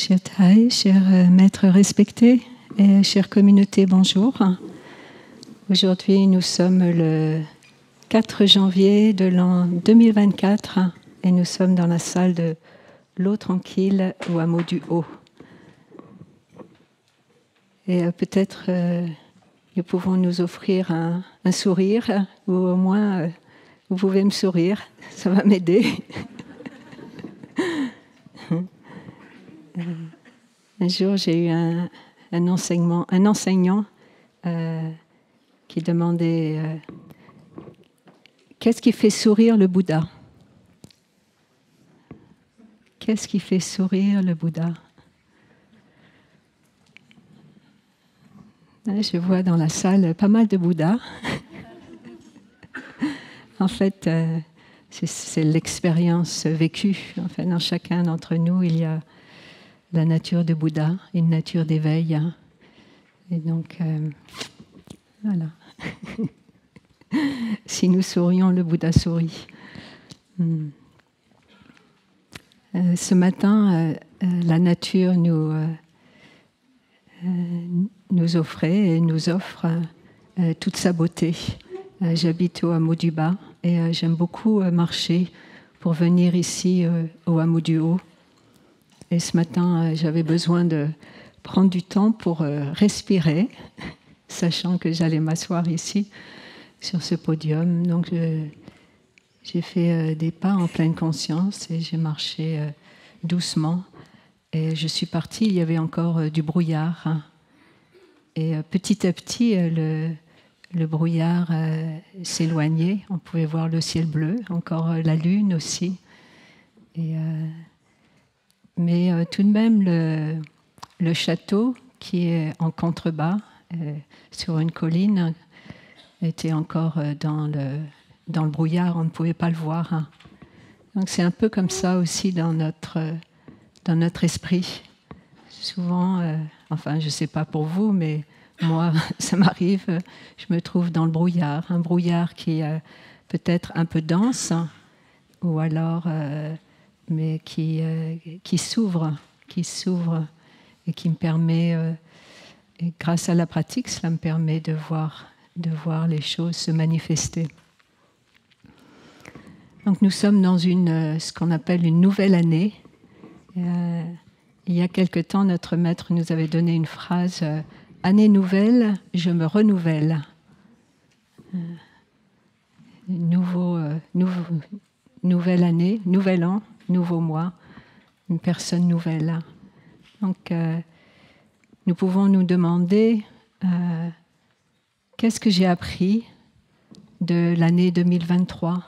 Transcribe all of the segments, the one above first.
Cher Thai, cher maître respecté et chère communauté, bonjour. Aujourd'hui, nous sommes le 4 janvier de l'an 2024 et nous sommes dans la salle de l'eau tranquille au hameau du Haut. Et peut-être nous pouvons nous offrir un sourire, ou au moins vous pouvez me sourire, ça va m'aider. Un jour, j'ai eu un enseignant qui demandait qu'est-ce qui fait sourire le Bouddha? Qu'est-ce qui fait sourire le Bouddha? Je vois dans la salle pas mal de Bouddhas. En fait, c'est l'expérience vécue. Enfin, dans chacun d'entre nous, il y a la nature de Bouddha, une nature d'éveil. Et donc, voilà. Si nous sourions, le Bouddha sourit. Ce matin, la nature nous offrait et nous offre toute sa beauté. J'habite au hameau du Bas et j'aime beaucoup marcher pour venir ici au hameau du Haut. Et ce matin, j'avais besoin de prendre du temps pour respirer, sachant que j'allais m'asseoir ici, sur ce podium. Donc, j'ai fait des pas en pleine conscience et j'ai marché doucement. Et je suis partie, il y avait encore du brouillard. Et petit à petit, le brouillard s'éloignait. On pouvait voir le ciel bleu, encore la lune aussi. Mais tout de même, le château, qui est en contrebas, sur une colline, était encore dans le brouillard, on ne pouvait pas le voir. Donc c'est un peu comme ça aussi dans notre esprit. Souvent, enfin je ne sais pas pour vous, mais moi ça m'arrive, je me trouve dans le brouillard, un brouillard qui est peut-être un peu dense, ou alors mais qui s'ouvre et qui me permet, et grâce à la pratique, cela me permet de voir les choses se manifester. Donc nous sommes dans ce qu'on appelle une nouvelle année. Il y a quelque temps, notre maître nous avait donné une phrase « Année nouvelle, je me renouvelle ». Nouvelle année, nouvel an, nouveau mois, une personne nouvelle. Donc nous pouvons nous demander qu'est-ce que j'ai appris de l'année 2023 ?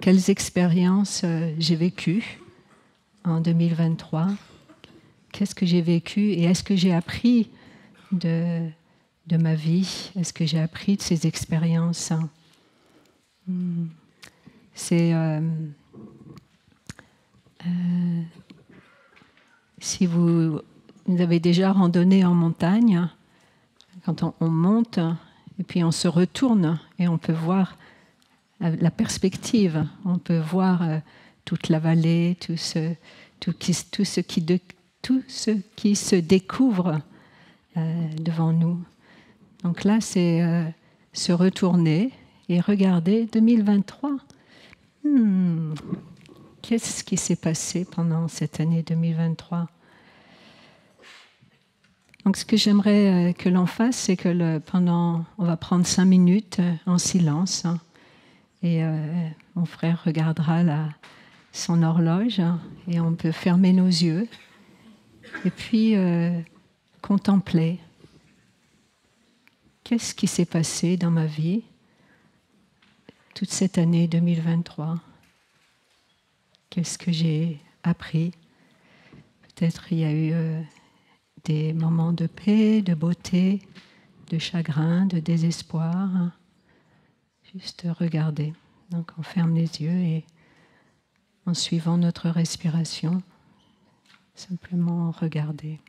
Quelles expériences j'ai vécues en 2023 ? Qu'est-ce que j'ai vécu et est-ce que j'ai appris de ma vie ? Est-ce que j'ai appris de ces expériences ? C'est si vous avez déjà randonné en montagne, quand on monte et puis on se retourne et on peut voir la perspective, on peut voir toute la vallée, tout ce qui se découvre devant nous. Donc là, c'est se retourner et regarder 2023. Qu'est-ce qui s'est passé pendant cette année 2023 ? Donc ce que j'aimerais que l'on fasse, c'est que on va prendre 5 minutes en silence. Et mon frère regardera son horloge et on peut fermer nos yeux et puis contempler. Qu'est-ce qui s'est passé dans ma vie toute cette année 2023 ? Qu'est-ce que j'ai appris ? Peut-être il y a eu des moments de paix, de beauté, de chagrin, de désespoir. Juste regarder. Donc on ferme les yeux et en suivant notre respiration, simplement regarder.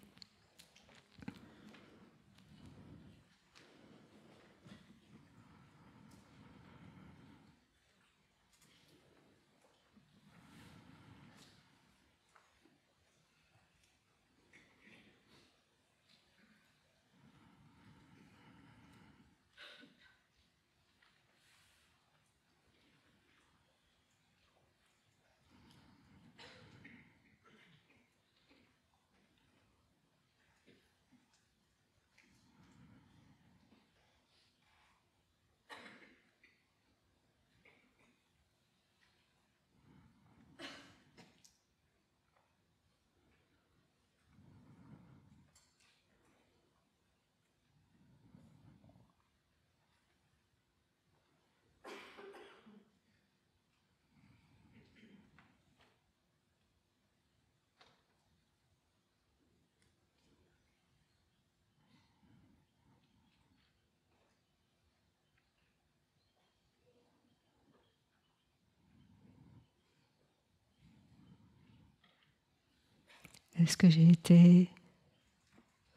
Est-ce que j'ai été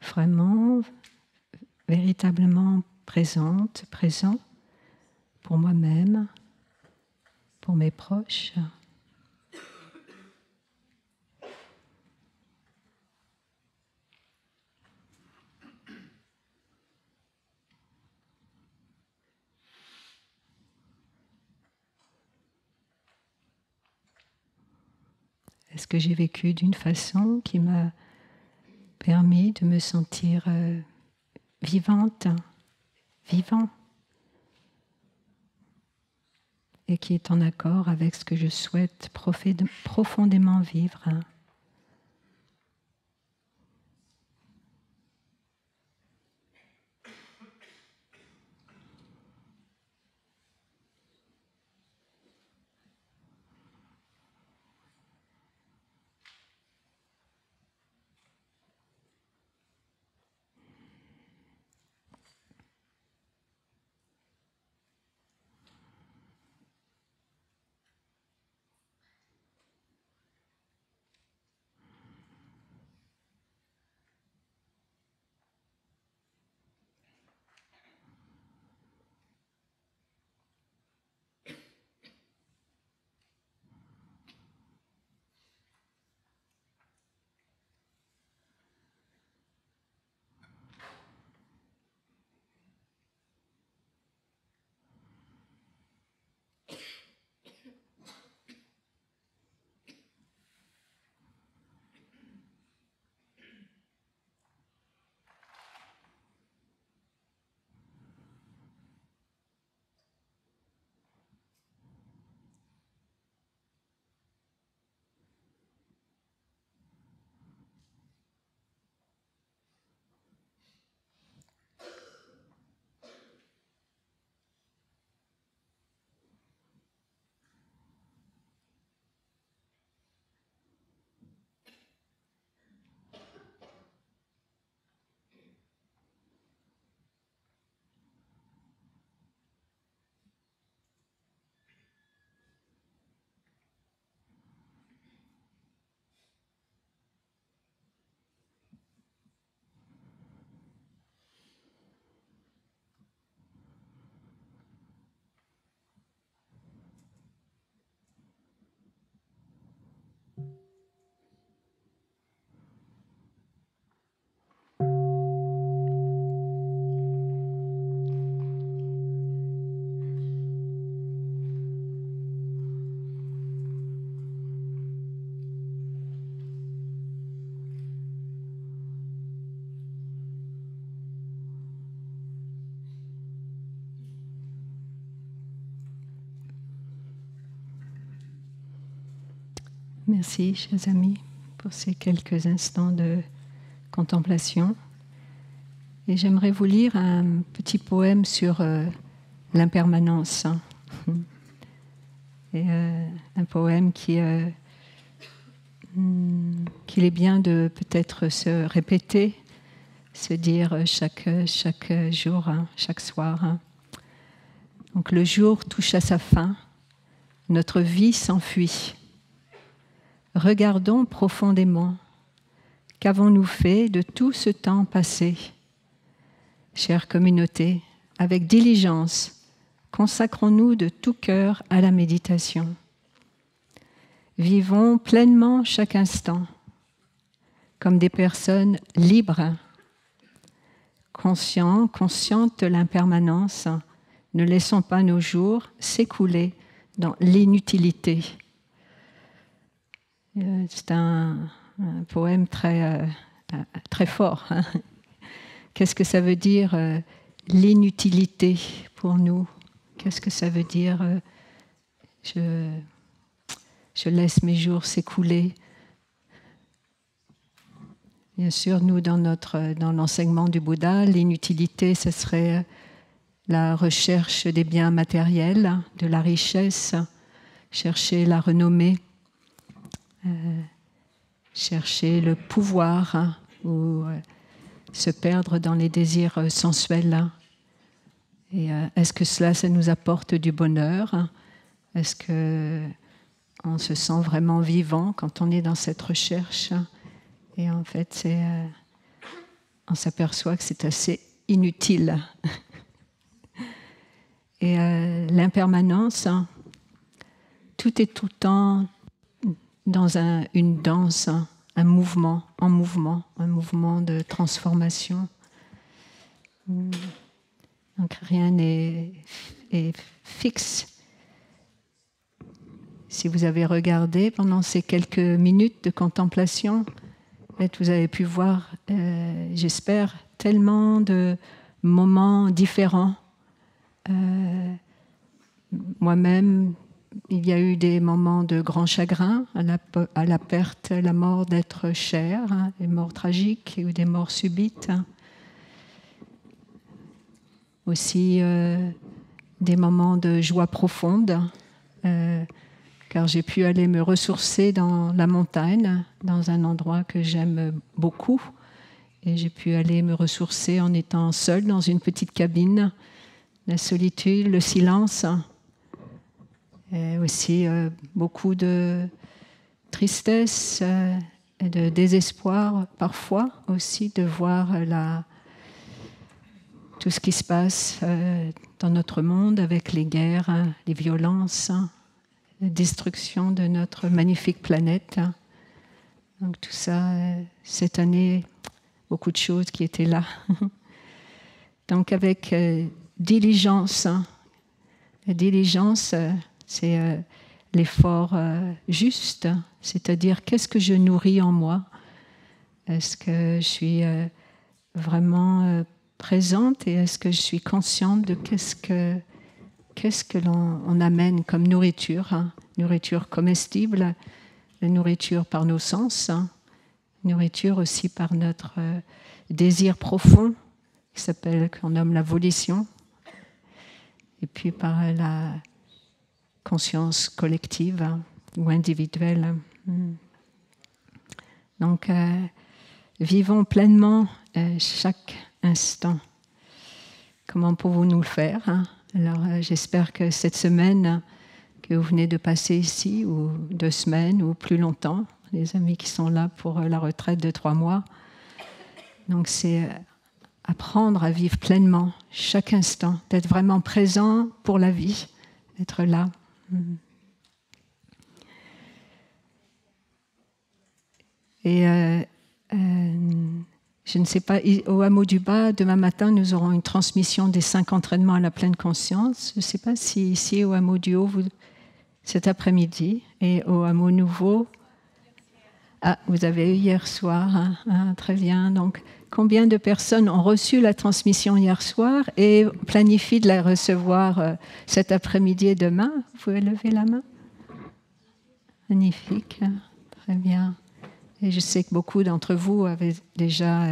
vraiment, véritablement présente, présent pour moi-même, pour mes proches? Est-ce que j'ai vécu d'une façon qui m'a permis de me sentir vivante, vivant, et qui est en accord avec ce que je souhaite profondément vivre? Merci, chers amis, pour ces quelques instants de contemplation. Et j'aimerais vous lire un petit poème sur l'impermanence. Et un poème qu'il est bien de peut-être se répéter, se dire chaque jour, chaque soir. Donc le jour touche à sa fin, notre vie s'enfuit. Regardons profondément. Qu'avons-nous fait de tout ce temps passé? Chère communauté, avec diligence, consacrons-nous de tout cœur à la méditation. Vivons pleinement chaque instant, comme des personnes libres, conscientes de l'impermanence. Ne laissons pas nos jours s'écouler dans l'inutilité. C'est un poème très fort. Hein. Qu'est-ce que ça veut dire l'inutilité pour nous? Qu'est-ce que ça veut dire je laisse mes jours s'écouler? Bien sûr, nous, dans l'enseignement du Bouddha, l'inutilité, ce serait la recherche des biens matériels, de la richesse, chercher la renommée, chercher le pouvoir ou se perdre dans les désirs sensuels. Et est-ce que ça nous apporte du bonheur? Est-ce qu'on se sent vraiment vivant quand on est dans cette recherche? Et en fait, on s'aperçoit que c'est assez inutile. Et l'impermanence, hein, tout est tout le temps dans une danse, hein, un mouvement de transformation. Donc rien n'est fixe. Si vous avez regardé pendant ces quelques minutes de contemplation, vous avez pu voir, j'espère, tellement de moments différents. Moi-même, il y a eu des moments de grand chagrin à la perte, la mort d'êtres chers, hein, des morts tragiques ou des morts subites. Aussi des moments de joie profonde, car j'ai pu aller me ressourcer dans la montagne, dans un endroit que j'aime beaucoup. Et j'ai pu aller me ressourcer en étant seule dans une petite cabine. La solitude, le silence, et aussi beaucoup de tristesse et de désespoir parfois aussi de voir tout ce qui se passe dans notre monde avec les guerres, les violences, la destruction de notre magnifique planète. Donc tout ça, cette année, beaucoup de choses qui étaient là. Donc avec diligence. La diligence, c'est l'effort juste, c'est-à-dire qu'est-ce que je nourris en moi? Est-ce que je suis vraiment présente et est-ce que je suis consciente de qu'est-ce que l'on amène comme nourriture, hein? Nourriture comestible, la nourriture par nos sens, hein? Nourriture aussi par notre désir profond, qu'on nomme la volition, et puis par la conscience collective, hein, ou individuelle. Donc, vivons pleinement chaque instant. Comment pouvons-nous le faire, hein? Alors, j'espère que cette semaine que vous venez de passer ici, ou 2 semaines, ou plus longtemps, les amis qui sont là pour la retraite de 3 mois, donc c'est apprendre à vivre pleinement chaque instant, d'être vraiment présent pour la vie, d'être là. Et je ne sais pas, au hameau du Bas, demain matin, nous aurons une transmission des 5 entraînements à la pleine conscience. Je ne sais pas si ici, au hameau du Haut, cet après-midi, et au hameau nouveau. Ah, vous avez eu hier soir, hein? Ah, très bien. Donc, combien de personnes ont reçu la transmission hier soir et planifient de la recevoir cet après-midi et demain? Vous pouvez lever la main? Magnifique, très bien. Et je sais que beaucoup d'entre vous avaient déjà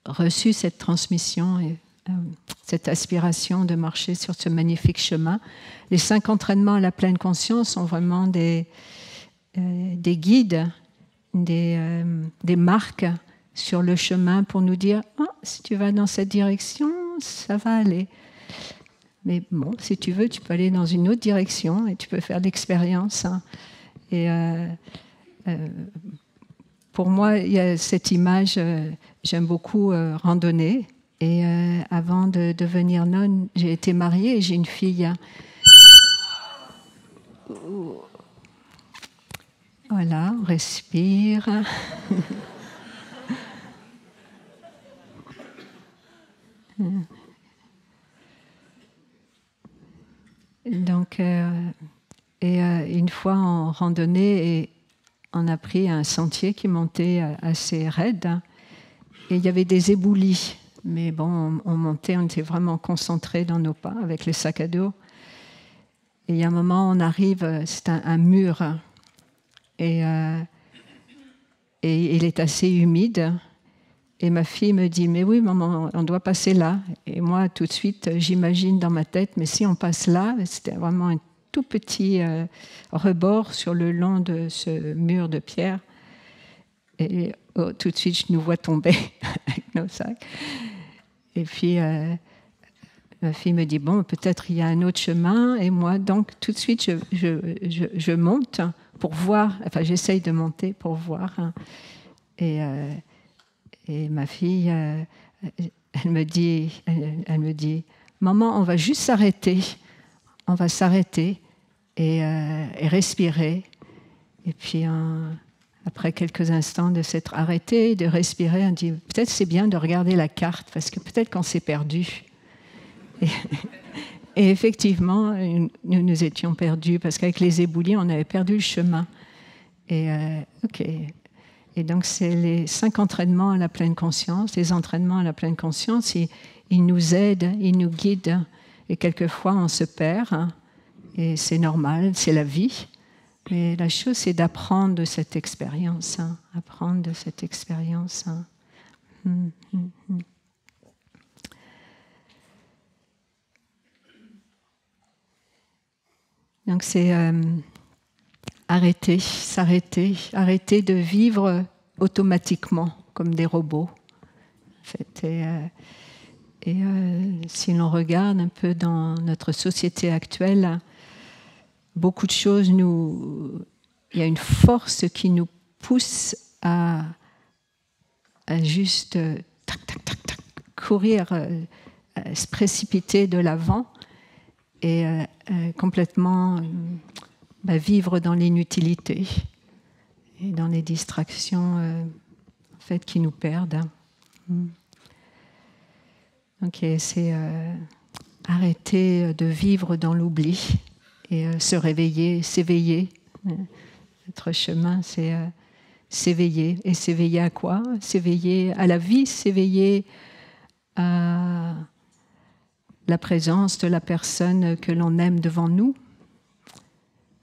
reçu cette transmission et cette aspiration de marcher sur ce magnifique chemin. Les 5 entraînements à la pleine conscience sont vraiment des guides, des marques sur le chemin pour nous dire si tu vas dans cette direction, ça va aller. Mais bon, si tu veux, tu peux aller dans une autre direction et tu peux faire l'expérience. Hein. Et pour moi, il y a cette image, j'aime beaucoup randonner. Et avant de devenir nonne, j'ai été mariée et j'ai une fille. Voilà, on respire. Donc, une fois en randonnée, et on a pris un sentier qui montait assez raide, et il y avait des éboulis. Mais bon, on montait, on était vraiment concentrés dans nos pas avec les sacs à dos. Et il y a un moment, on arrive, c'est un mur, et il est assez humide. Et ma fille me dit, mais oui, maman, on doit passer là. Et moi, tout de suite, j'imagine dans ma tête, mais si on passe là, c'était vraiment un tout petit rebord sur le long de ce mur de pierre. Et tout de suite, je nous vois tomber avec nos sacs. Et puis, ma fille me dit, bon, peut-être il y a un autre chemin. Et moi, donc, tout de suite, je monte pour voir. Enfin, j'essaye de monter pour voir. Hein. Et ma fille, elle me dit, maman, on va juste s'arrêter. On va s'arrêter et respirer. Et puis, après quelques instants de s'être arrêté, de respirer, on dit, peut-être c'est bien de regarder la carte, parce que peut-être qu'on s'est perdu. Et effectivement, nous étions perdus, parce qu'avec les éboulis, on avait perdu le chemin. Et donc, c'est les 5 entraînements à la pleine conscience. Les entraînements à la pleine conscience, ils nous aident, ils nous guident. Et quelquefois, on se perd. Hein, et c'est normal, c'est la vie. Mais la chose, c'est d'apprendre de cette expérience. Hein, apprendre de cette expérience. Hein. Donc, c'est arrêter de vivre automatiquement comme des robots. En fait, si l'on regarde un peu dans notre société actuelle, beaucoup de choses il y a une force qui nous pousse à juste courir, se précipiter de l'avant et complètement vivre dans l'inutilité et dans les distractions en fait, qui nous perdent. Donc, c'est arrêter de vivre dans l'oubli et se réveiller, s'éveiller. Notre chemin, c'est s'éveiller. Et s'éveiller à quoi? S'éveiller à la vie, s'éveiller à la présence de la personne que l'on aime devant nous,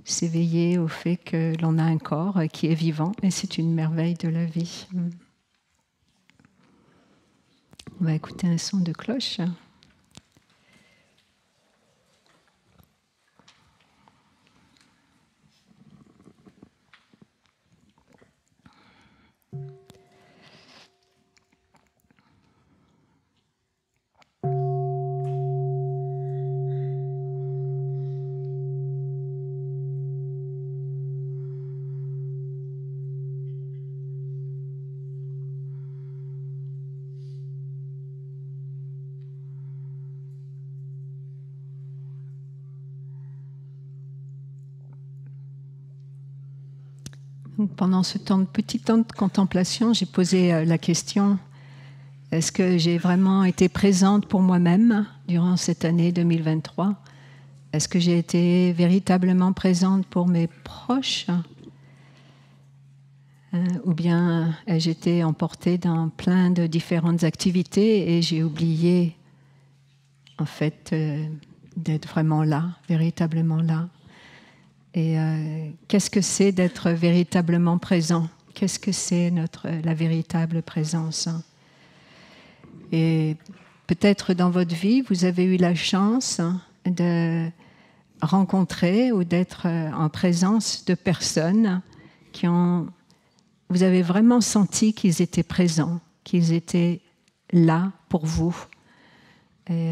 s'éveiller au fait que l'on a un corps qui est vivant, et c'est une merveille de la vie. On va écouter un son de cloche. Donc, pendant ce petit temps de contemplation, j'ai posé la question, est-ce que j'ai vraiment été présente pour moi-même durant cette année 2023 ? Est-ce que j'ai été véritablement présente pour mes proches ? Ou bien ai-je été emportée dans plein de différentes activités et j'ai oublié en fait d'être vraiment là, véritablement là ? Et qu'est-ce que c'est d'être véritablement présent ? Qu'est-ce que c'est la véritable présence ? Et peut-être dans votre vie, vous avez eu la chance de rencontrer ou d'être en présence de personnes qui ont... Vous avez vraiment senti qu'ils étaient présents, qu'ils étaient là pour vous. Et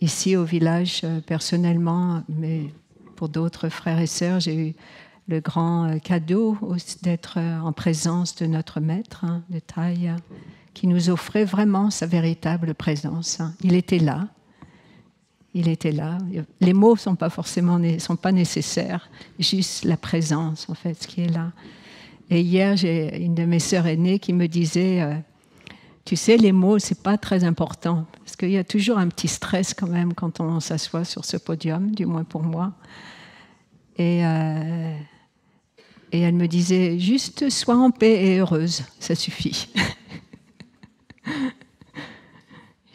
ici au village, personnellement, mais pour d'autres frères et sœurs, j'ai eu le grand cadeau d'être en présence de notre maître de taille, qui nous offrait vraiment sa véritable présence. Il était là. Il était là. Les mots sont pas nécessaires, juste la présence, en fait, ce qui est là. Et hier, j'ai une de mes sœurs aînées qui me disait tu sais, les mots, c'est pas très important, parce qu'il y a toujours un petit stress quand même quand on s'assoit sur ce podium, du moins pour moi. Et elle me disait, juste sois en paix et heureuse, ça suffit.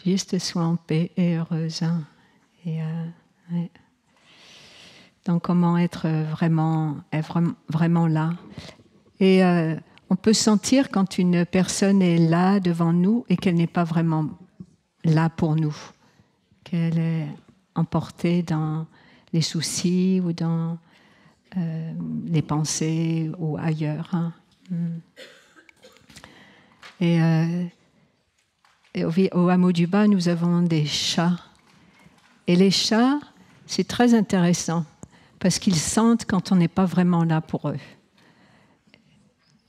Juste sois en paix et heureuse. Hein. Et, ouais. Donc comment être vraiment là. Et on peut sentir quand une personne est là devant nous et qu'elle n'est pas vraiment là pour nous, qu'elle est emportée dans les soucis ou dans les pensées ou ailleurs. Hein. Et au hameau du Bas, nous avons des chats. Et les chats, c'est très intéressant parce qu'ils sentent quand on n'est pas vraiment là pour eux.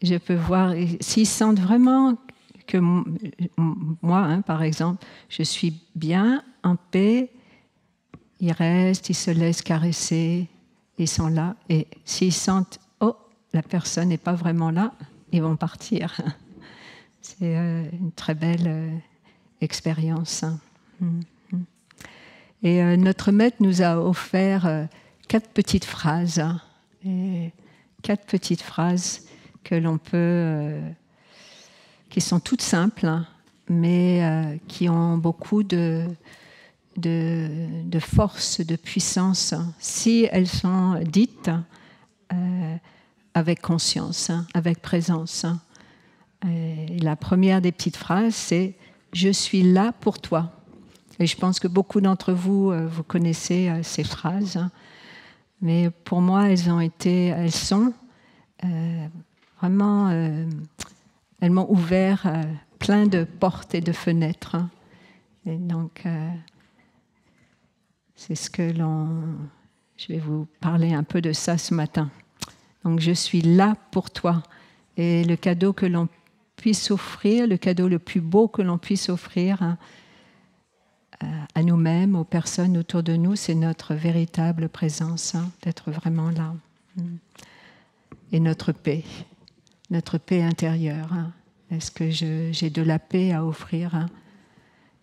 Je peux voir, s'ils sentent vraiment que moi, par exemple, je suis bien, en paix, ils restent, ils se laissent caresser, ils sont là. Et s'ils sentent, oh, la personne n'est pas vraiment là, ils vont partir. C'est une très belle expérience. Et notre maître nous a offert 4 petites phrases. Et 4 petites phrases que l'on peut, qui sont toutes simples, mais qui ont beaucoup de force, de puissance, si elles sont dites avec conscience, avec présence. Et la première des petites phrases, c'est « Je suis là pour toi ». Et je pense que beaucoup d'entre vous, vous connaissez ces phrases. Mais pour moi, elles sont vraiment, elles m'ont ouvert plein de portes et de fenêtres. Et donc, c'est ce que je vais vous parler un peu de ça ce matin. Donc, je suis là pour toi. Et le cadeau que l'on puisse offrir, le cadeau le plus beau que l'on puisse offrir à nous-mêmes, aux personnes autour de nous, c'est notre véritable présence, d'être vraiment là. Et notre paix intérieure. Est-ce que j'ai de la paix à offrir?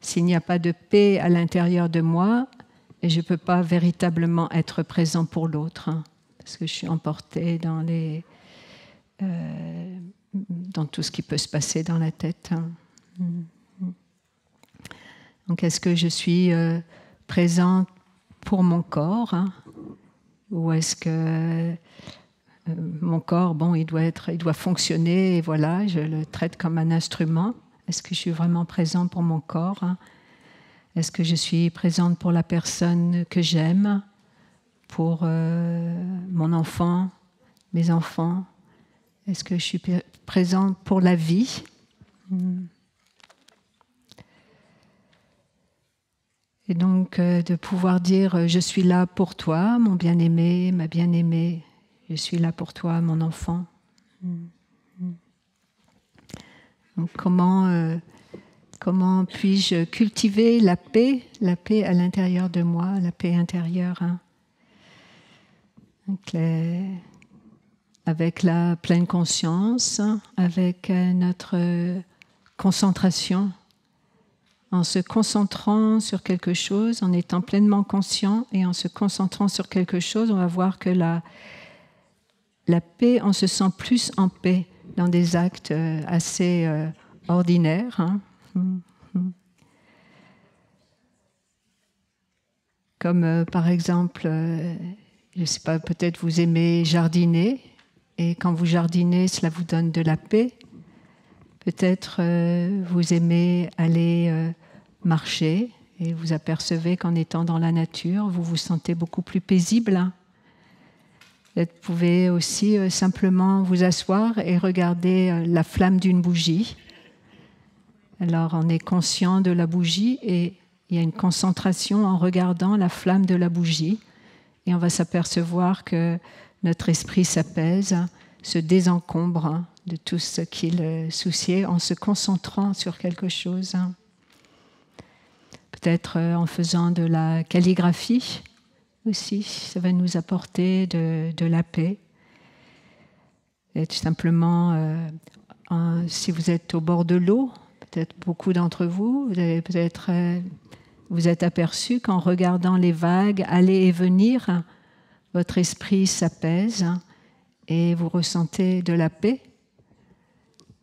S'il n'y a pas de paix à l'intérieur de moi, et je ne peux pas véritablement être présent pour l'autre, parce que je suis emportée dans tout ce qui peut se passer dans la tête. Donc, est-ce que je suis présente pour mon corps, ou est-ce que mon corps, il doit fonctionner, et voilà, je le traite comme un instrument. Est-ce que je suis vraiment présente pour mon corps? Est-ce que je suis présente pour la personne que j'aime, pour mon enfant, mes enfants? Est-ce que je suis présente pour la vie? Et donc, de pouvoir dire « Je suis là pour toi, mon bien-aimé, ma bien-aimée. Je suis là pour toi, mon enfant. » Donc, comment puis-je cultiver la paix à l'intérieur de moi, la paix intérieure, Donc, avec la pleine conscience, avec notre concentration, en se concentrant sur quelque chose, en étant pleinement conscient et en se concentrant sur quelque chose, on va voir que la paix, on se sent plus en paix dans des actes assez ordinaires. Comme par exemple, je ne sais pas, peut-être vous aimez jardiner, et quand vous jardinez, cela vous donne de la paix. Peut-être vous aimez aller marcher, et vous apercevez qu'en étant dans la nature, vous vous sentez beaucoup plus paisible. Vous pouvez aussi simplement vous asseoir et regarder la flamme d'une bougie. Alors on est conscient de la bougie et il y a une concentration en regardant la flamme de la bougie et on va s'apercevoir que notre esprit s'apaise, se désencombre de tout ce qui le souciait en se concentrant sur quelque chose. Peut-être en faisant de la calligraphie aussi, ça va nous apporter de la paix. Et tout simplement, si vous êtes au bord de l'eau, peut-être beaucoup d'entre vous, vous avez peut-être vous êtes aperçu qu'en regardant les vagues aller et venir, votre esprit s'apaise et vous ressentez de la paix.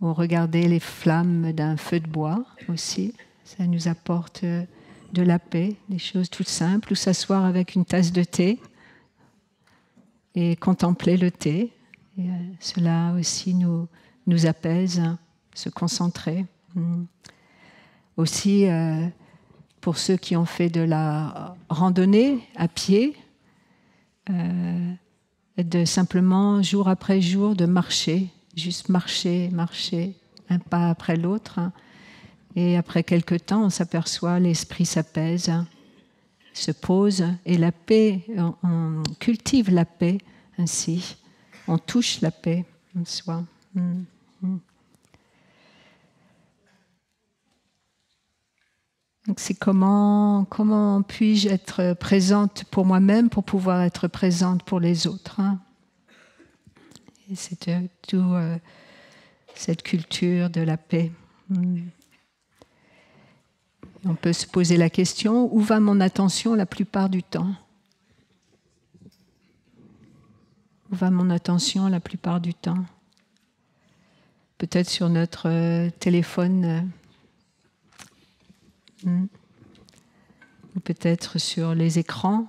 Vous regardez les flammes d'un feu de bois aussi, ça nous apporte de la paix, des choses toutes simples, ou s'asseoir avec une tasse de thé et contempler le thé. Et, cela aussi nous apaise, se concentrer. Aussi, pour ceux qui ont fait de la randonnée à pied, de simplement, jour après jour, de marcher, juste marcher, un pas après l'autre. Et après quelque temps, on s'aperçoit, l'esprit s'apaise, se pose et la paix, on cultive la paix ainsi, on touche la paix en soi. Donc c'est comment puis-je être présente pour moi-même pour pouvoir être présente pour les autres. Et c'est tout cette culture de la paix. On peut se poser la question, où va mon attention la plupart du temps? Où va mon attention la plupart du temps? Peut-être sur notre téléphone, ou peut-être sur les écrans.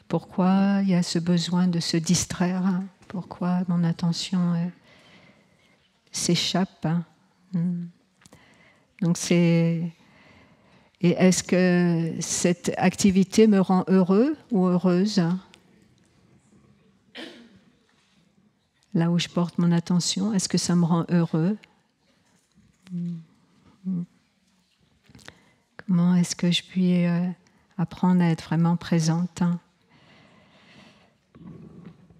Pourquoi il y a ce besoin de se distraire? Pourquoi mon attention s'échappe? Donc c'est... Et est-ce que cette activité me rend heureux ou heureuse? Là où je porte mon attention, est-ce que ça me rend heureux? Comment est-ce que je puis apprendre à être vraiment présente?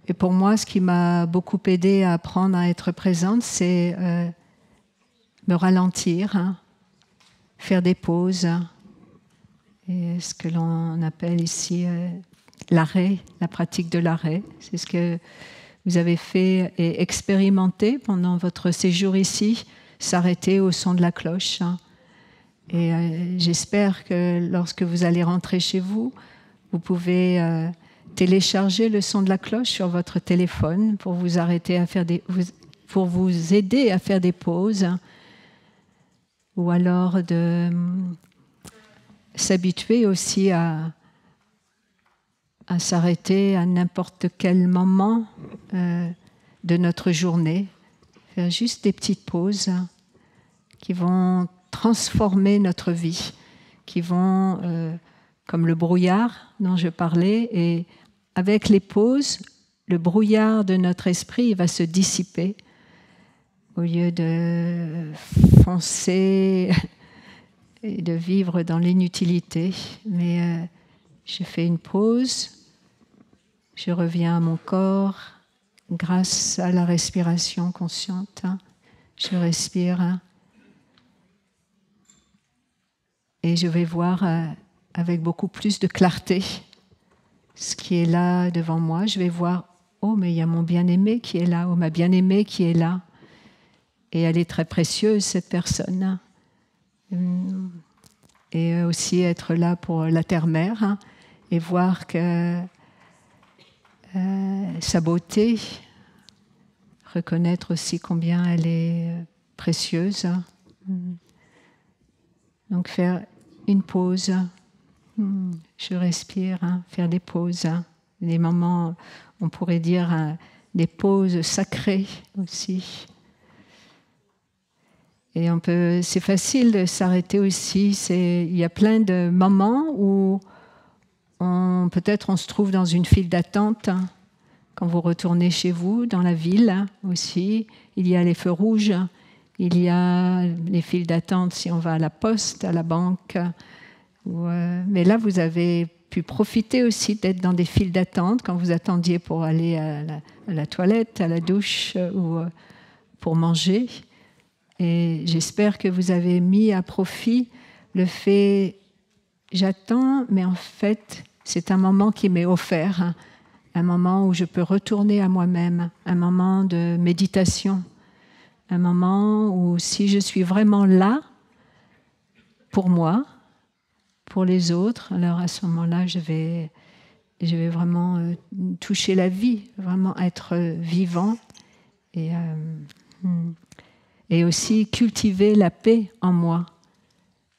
Et pour moi, ce qui m'a beaucoup aidé à apprendre à être présente, c'est me ralentir, faire des pauses, et ce que l'on appelle ici l'arrêt, la pratique de l'arrêt. C'est ce que vous avez fait et expérimenté pendant votre séjour ici, s'arrêter au son de la cloche. Et j'espère que lorsque vous allez rentrer chez vous, vous pouvez télécharger le son de la cloche sur votre téléphone pour vous arrêter à faire pour vous aider à faire des pauses, ou alors de s'habituer aussi à s'arrêter à n'importe quel moment de notre journée, faire juste des petites pauses qui vont transformer notre vie, qui vont, comme le brouillard dont je parlais, et avec les pauses, le brouillard de notre esprit va se dissiper au lieu de foncer et de vivre dans l'inutilité. Mais je fais une pause, je reviens à mon corps grâce à la respiration consciente. Je respire et je vais voir avec beaucoup plus de clarté ce qui est là devant moi. Je vais voir, oh, mais il y a mon bien-aimé qui est là, oh, ma bien-aimée qui est là. Et elle est très précieuse, cette personne. Et aussi être là pour la terre-mère, et voir que sa beauté, reconnaître aussi combien elle est précieuse. Donc faire une pause, je respire, faire des pauses, des moments, on pourrait dire des pauses sacrées aussi. Et c'est facile de s'arrêter aussi. Il y a plein de moments où peut-être on se trouve dans une file d'attente. Quand vous retournez chez vous, dans la ville aussi, il y a les feux rouges, il y a les files d'attente si on va à la poste, à la banque. Mais là, vous avez pu profiter aussi d'être dans des files d'attente quand vous attendiez pour aller à la toilette, à la douche ou pour manger. Et j'espère que vous avez mis à profit le fait j'attends, mais en fait, c'est un moment qui m'est offert, un moment où je peux retourner à moi-même, un moment de méditation, un moment où si je suis vraiment là pour moi, pour les autres, alors à ce moment-là, je vais vraiment toucher la vie, vraiment être vivant et aussi cultiver la paix en moi.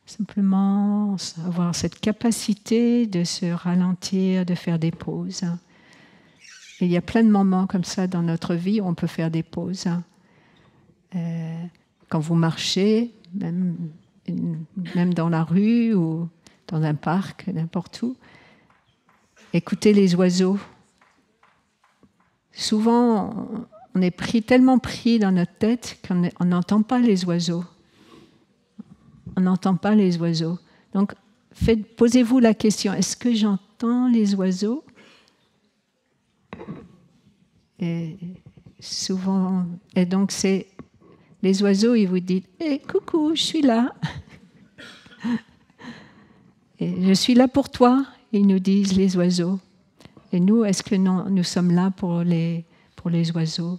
Simplement avoir cette capacité de se ralentir, de faire des pauses. Et il y a plein de moments comme ça dans notre vie où on peut faire des pauses. Quand vous marchez, même dans la rue ou dans un parc, n'importe où, écoutez les oiseaux. Souvent, on est tellement pris dans notre tête qu'on n'entend pas les oiseaux. On n'entend pas les oiseaux. Donc, posez-vous la question, est-ce que j'entends les oiseaux? Et souvent, et donc c'est les oiseaux, ils vous disent hey, coucou, je suis là. Et je suis là pour toi, ils nous disent les oiseaux. Et nous, est-ce que nous sommes là pour les oiseaux?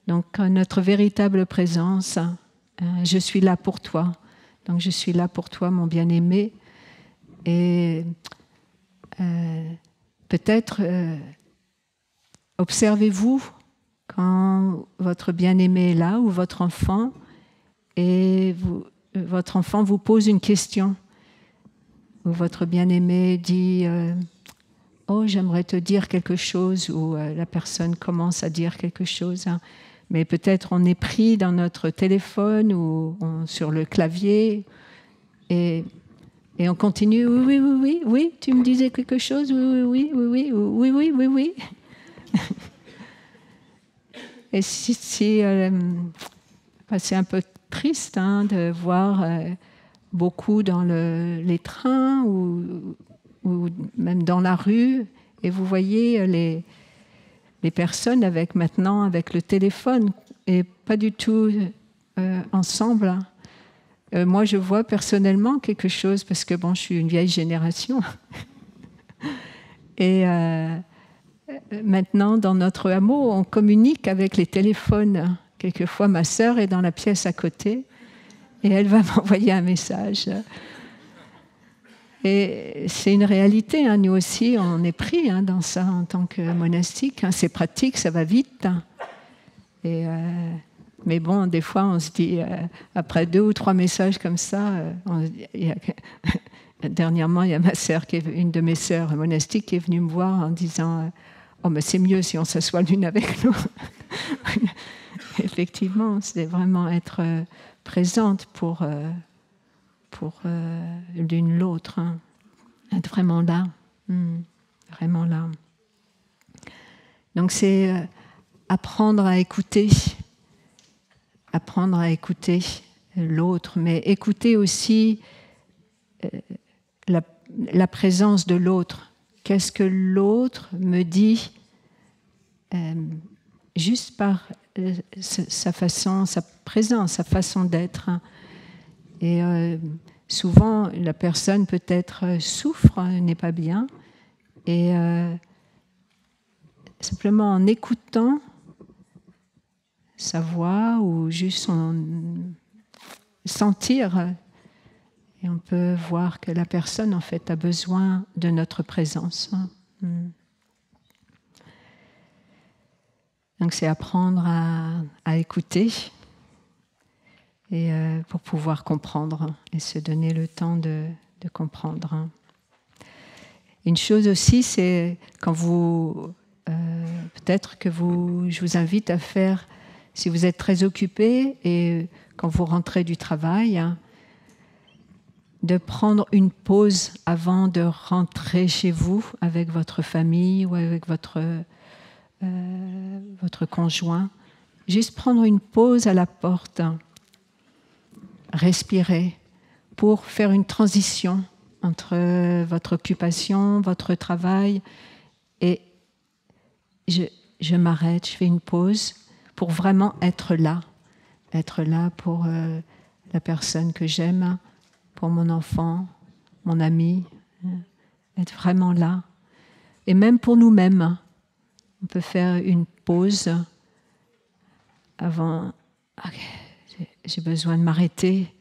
Donc notre véritable présence, je suis là pour toi. Donc je suis là pour toi, mon bien-aimé. Et peut-être observez-vous quand votre bien-aimé est là ou votre enfant et votre enfant vous pose une question ou votre bien-aimé dit oh, j'aimerais te dire quelque chose, ou la personne commence à dire quelque chose, hein. Mais peut-être on est pris dans notre téléphone ou sur le clavier et on continue, oui, tu me disais quelque chose, oui. Et c'est un peu triste hein, de voir beaucoup dans les trains ou même dans la rue, et vous voyez les personnes avec le téléphone et pas du tout ensemble. Moi, je vois personnellement quelque chose, parce que bon, je suis une vieille génération. Et maintenant, dans notre hameau, on communique avec les téléphones. Quelquefois, ma sœur est dans la pièce à côté et elle va m'envoyer un message. Et c'est une réalité, hein. Nous aussi, on est pris hein, dans ça en tant que monastique. Hein. C'est pratique, ça va vite. Et, mais bon, des fois, on se dit, après 2 ou 3 messages comme ça, dernièrement, il y a ma sœur, une de mes sœurs monastiques, qui est venue me voir en disant « Oh, mais c'est mieux si on s'assoit l'une avec l'autre. » Effectivement, c'est vraiment être présente pour l'une l'autre, hein. Être vraiment là, vraiment là. Donc c'est apprendre à écouter l'autre, mais écouter aussi la présence de l'autre. Qu'est-ce que l'autre me dit juste par sa façon, sa présence, sa façon d'être. Et souvent, la personne peut-être souffre, n'est pas bien. Et simplement en écoutant sa voix ou juste sentir, et on peut voir que la personne, en fait, a besoin de notre présence. Donc, c'est apprendre à écouter et pour pouvoir comprendre et se donner le temps de comprendre. Une chose aussi, c'est quand vous... peut-être que je vous invite à faire, si vous êtes très occupé et quand vous rentrez du travail, de prendre une pause avant de rentrer chez vous avec votre famille ou avec votre conjoint. Juste prendre une pause à la porte, respirer pour faire une transition entre votre occupation, votre travail, et je m'arrête, je fais une pause pour vraiment être là pour la personne que j'aime, pour mon enfant, mon ami, être vraiment là. Et même pour nous-mêmes, on peut faire une pause avant. Okay, j'ai besoin de m'arrêter.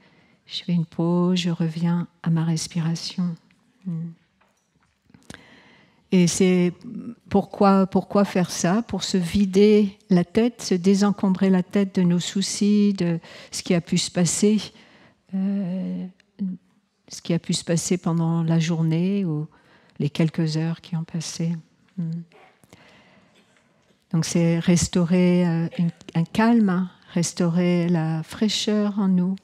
Je fais une pause, je reviens à ma respiration. Et c'est pourquoi faire ça? Pour se vider la tête, se désencombrer la tête de nos soucis, de ce qui a pu se passer. Ce qui a pu se passer pendant la journée ou les quelques heures qui ont passé. Donc c'est restaurer un calme, restaurer la fraîcheur en nous.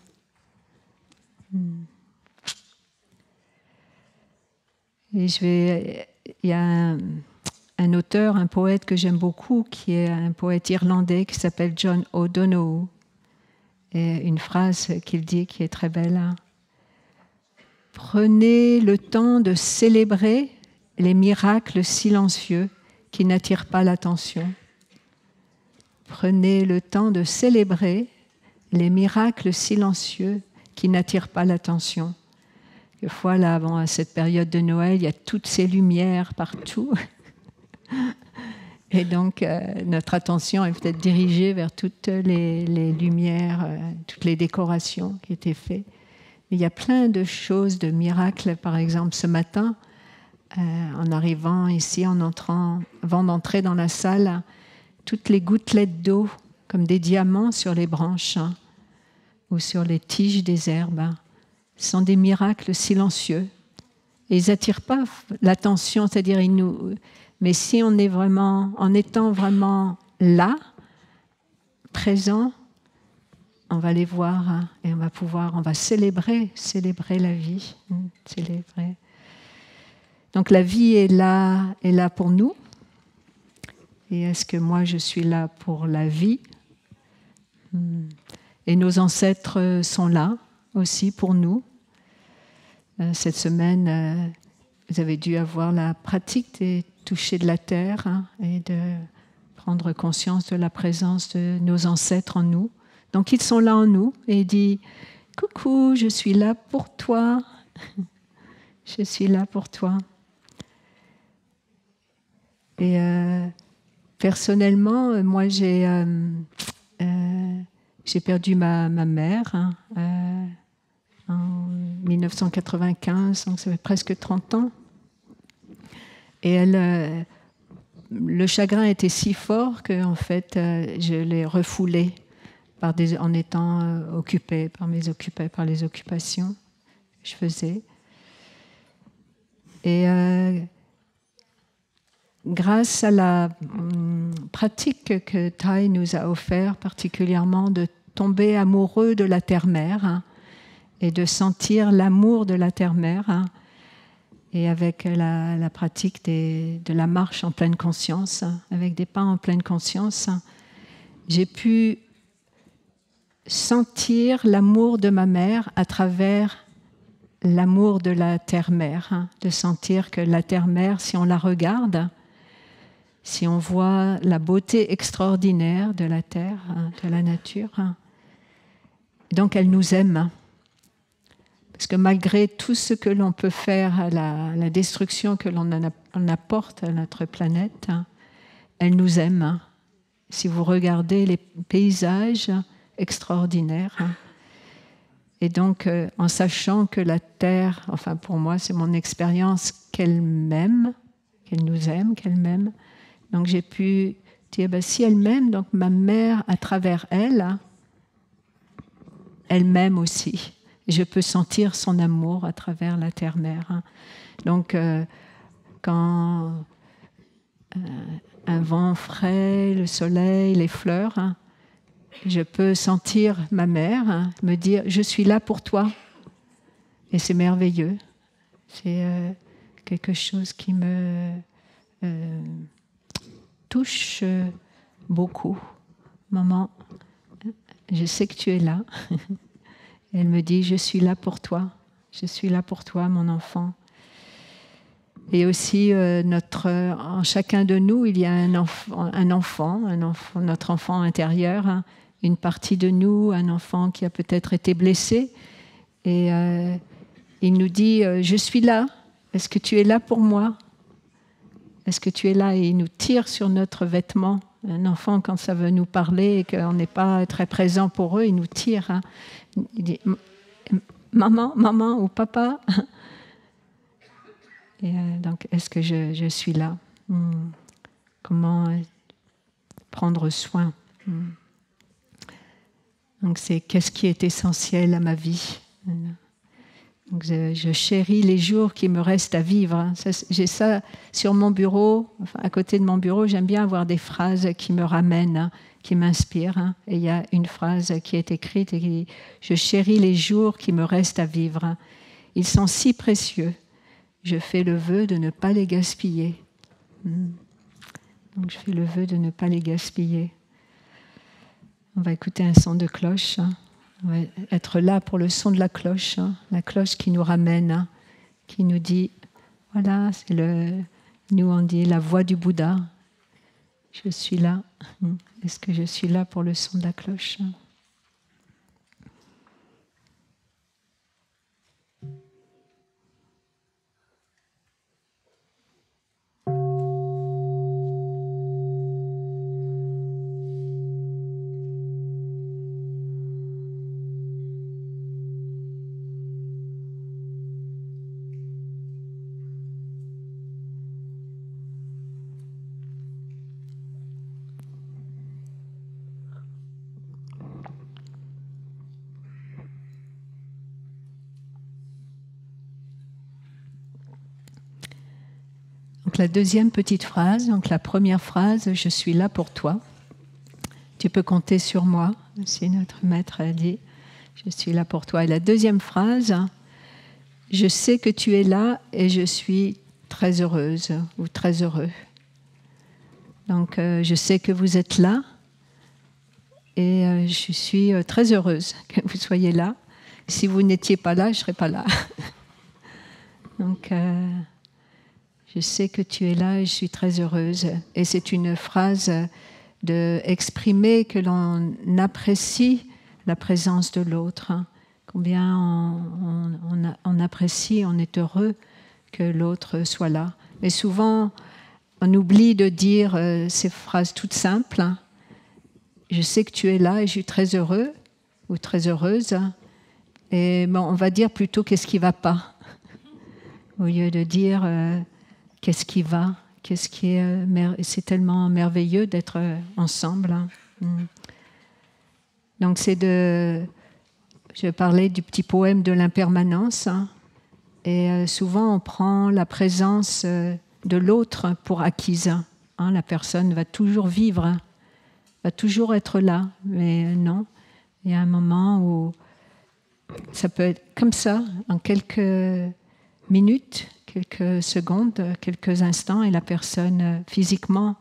Et il y a un auteur, un poète que j'aime beaucoup, qui est un poète irlandais qui s'appelle John O'Donoghue. Et une phrase qu'il dit qui est très belle. Prenez le temps de célébrer les miracles silencieux qui n'attirent pas l'attention. Prenez le temps de célébrer les miracles silencieux qui n'attirent pas l'attention. Quelquefois, là, bon, à cette période de Noël, il y a toutes ces lumières partout. Et donc, notre attention est peut-être dirigée vers toutes les lumières, toutes les décorations qui étaient faites. Mais il y a plein de choses, de miracles. Par exemple, ce matin, en arrivant ici, en entrant, avant d'entrer dans la salle, toutes les gouttelettes d'eau, comme des diamants sur les branches ou sur les tiges des herbes, sont des miracles silencieux. Et ils n'attirent pas l'attention, c'est-à-dire mais si on est vraiment, en étant vraiment là, présent, on va les voir et on va célébrer la vie, célébrer. Donc la vie est là pour nous. Et est-ce que moi je suis là pour la vie? Et nos ancêtres sont là aussi pour nous. Cette semaine, vous avez dû avoir la pratique des toucher de la terre et de prendre conscience de la présence de nos ancêtres en nous. Donc ils sont là en nous et il dit « Coucou, je suis là pour toi. Je suis là pour toi. » Et personnellement, moi j'ai perdu ma mère en 1995, donc ça fait presque 30 ans. Et le chagrin était si fort que en fait, je l'ai refoulé en étant occupée par les occupations que je faisais. Et grâce à la pratique que Thay nous a offert, particulièrement de tomber amoureux de la terre-mère et de sentir l'amour de la terre-mère, et avec la pratique de la marche en pleine conscience, avec des pas en pleine conscience, j'ai pu sentir l'amour de ma mère à travers l'amour de la terre-mère, de sentir que la terre-mère, si on la regarde, si on voit la beauté extraordinaire de la terre, de la nature, donc elle nous aime. Parce que malgré tout ce que l'on peut faire, la destruction que l'on apporte à notre planète, elle nous aime. Si vous regardez les paysages extraordinaires, et donc en sachant que la Terre, enfin pour moi c'est mon expérience, qu'elle m'aime, qu'elle nous aime, qu'elle m'aime, donc j'ai pu dire, si elle m'aime, donc ma mère à travers elle, elle m'aime aussi. Je peux sentir son amour à travers la terre-mère. Donc, quand un vent frais, le soleil, les fleurs, je peux sentir ma mère me dire « Je suis là pour toi ». Et c'est merveilleux. C'est quelque chose qui me touche beaucoup. Maman, je sais que tu es là. Elle me dit, je suis là pour toi, mon enfant. Et aussi, en chacun de nous, il y a un enfant, notre enfant intérieur, une partie de nous, un enfant qui a peut-être été blessé. Et il nous dit, je suis là, est-ce que tu es là pour moi? Est-ce que tu es là? Et il nous tire sur notre vêtement. Un enfant, quand ça veut nous parler et qu'on n'est pas très présent pour eux, il nous tire. Il dit « Maman ou papa ?» Et donc, est-ce que je suis là? Comment prendre soin? Donc, c'est qu'est-ce qui est essentiel à ma vie? Donc, je chéris les jours qui me restent à vivre. J'ai ça sur mon bureau, enfin, à côté de mon bureau, j'aime bien avoir des phrases qui me ramènent, qui m'inspirent. Et il y a une phrase qui est écrite et qui dit « Je chéris les jours qui me restent à vivre. Ils sont si précieux. Je fais le vœu de ne pas les gaspiller. » Donc je fais le vœu de ne pas les gaspiller. On va écouter un son de cloche On va être là pour le son de la cloche, hein, la cloche qui nous ramène, hein, qui nous dit, voilà, nous on dit la voix du Bouddha. Je suis là. Est-ce que je suis là pour le son de la cloche? Donc la deuxième petite phrase, donc la première phrase, je suis là pour toi. Tu peux compter sur moi, si notre maître a dit, je suis là pour toi. Et la deuxième phrase, je sais que tu es là et je suis très heureuse ou très heureux. Donc je sais que vous êtes là et je suis très heureuse que vous soyez là. Si vous n'étiez pas là, je ne serais pas là. Donc je sais que tu es là et je suis très heureuse. Et c'est une phrase d'exprimer que l'on apprécie la présence de l'autre. Hein. Combien on apprécie, on est heureux que l'autre soit là. Mais souvent, on oublie de dire ces phrases toutes simples. Hein. Je sais que tu es là et je suis très heureux ou très heureuse. Et bon, on va dire plutôt qu'est-ce qui ne va pas. Au lieu de dire qu'est-ce qui va, qu'est-ce qui est c'est tellement merveilleux d'être ensemble. Hein. Donc je parlais du petit poème de l'impermanence. Hein. Et souvent on prend la présence de l'autre pour acquise. Hein. La personne va toujours vivre, hein. Va toujours être là. Mais non, il y a un moment où ça peut être comme ça, en quelques minutes, quelques secondes, quelques instants, et la personne, physiquement,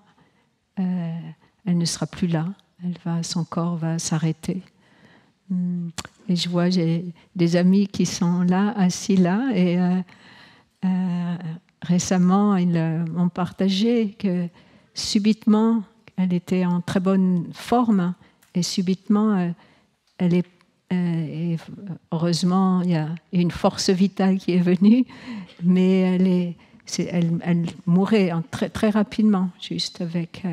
elle ne sera plus là. Son corps va s'arrêter. Et je vois, j'ai des amis qui sont là, assis là, et récemment, ils m'ont partagé que subitement, elle était en très bonne forme, et subitement, elle est et heureusement, il y a une force vitale qui est venue, mais elle mourait très, très rapidement, juste avec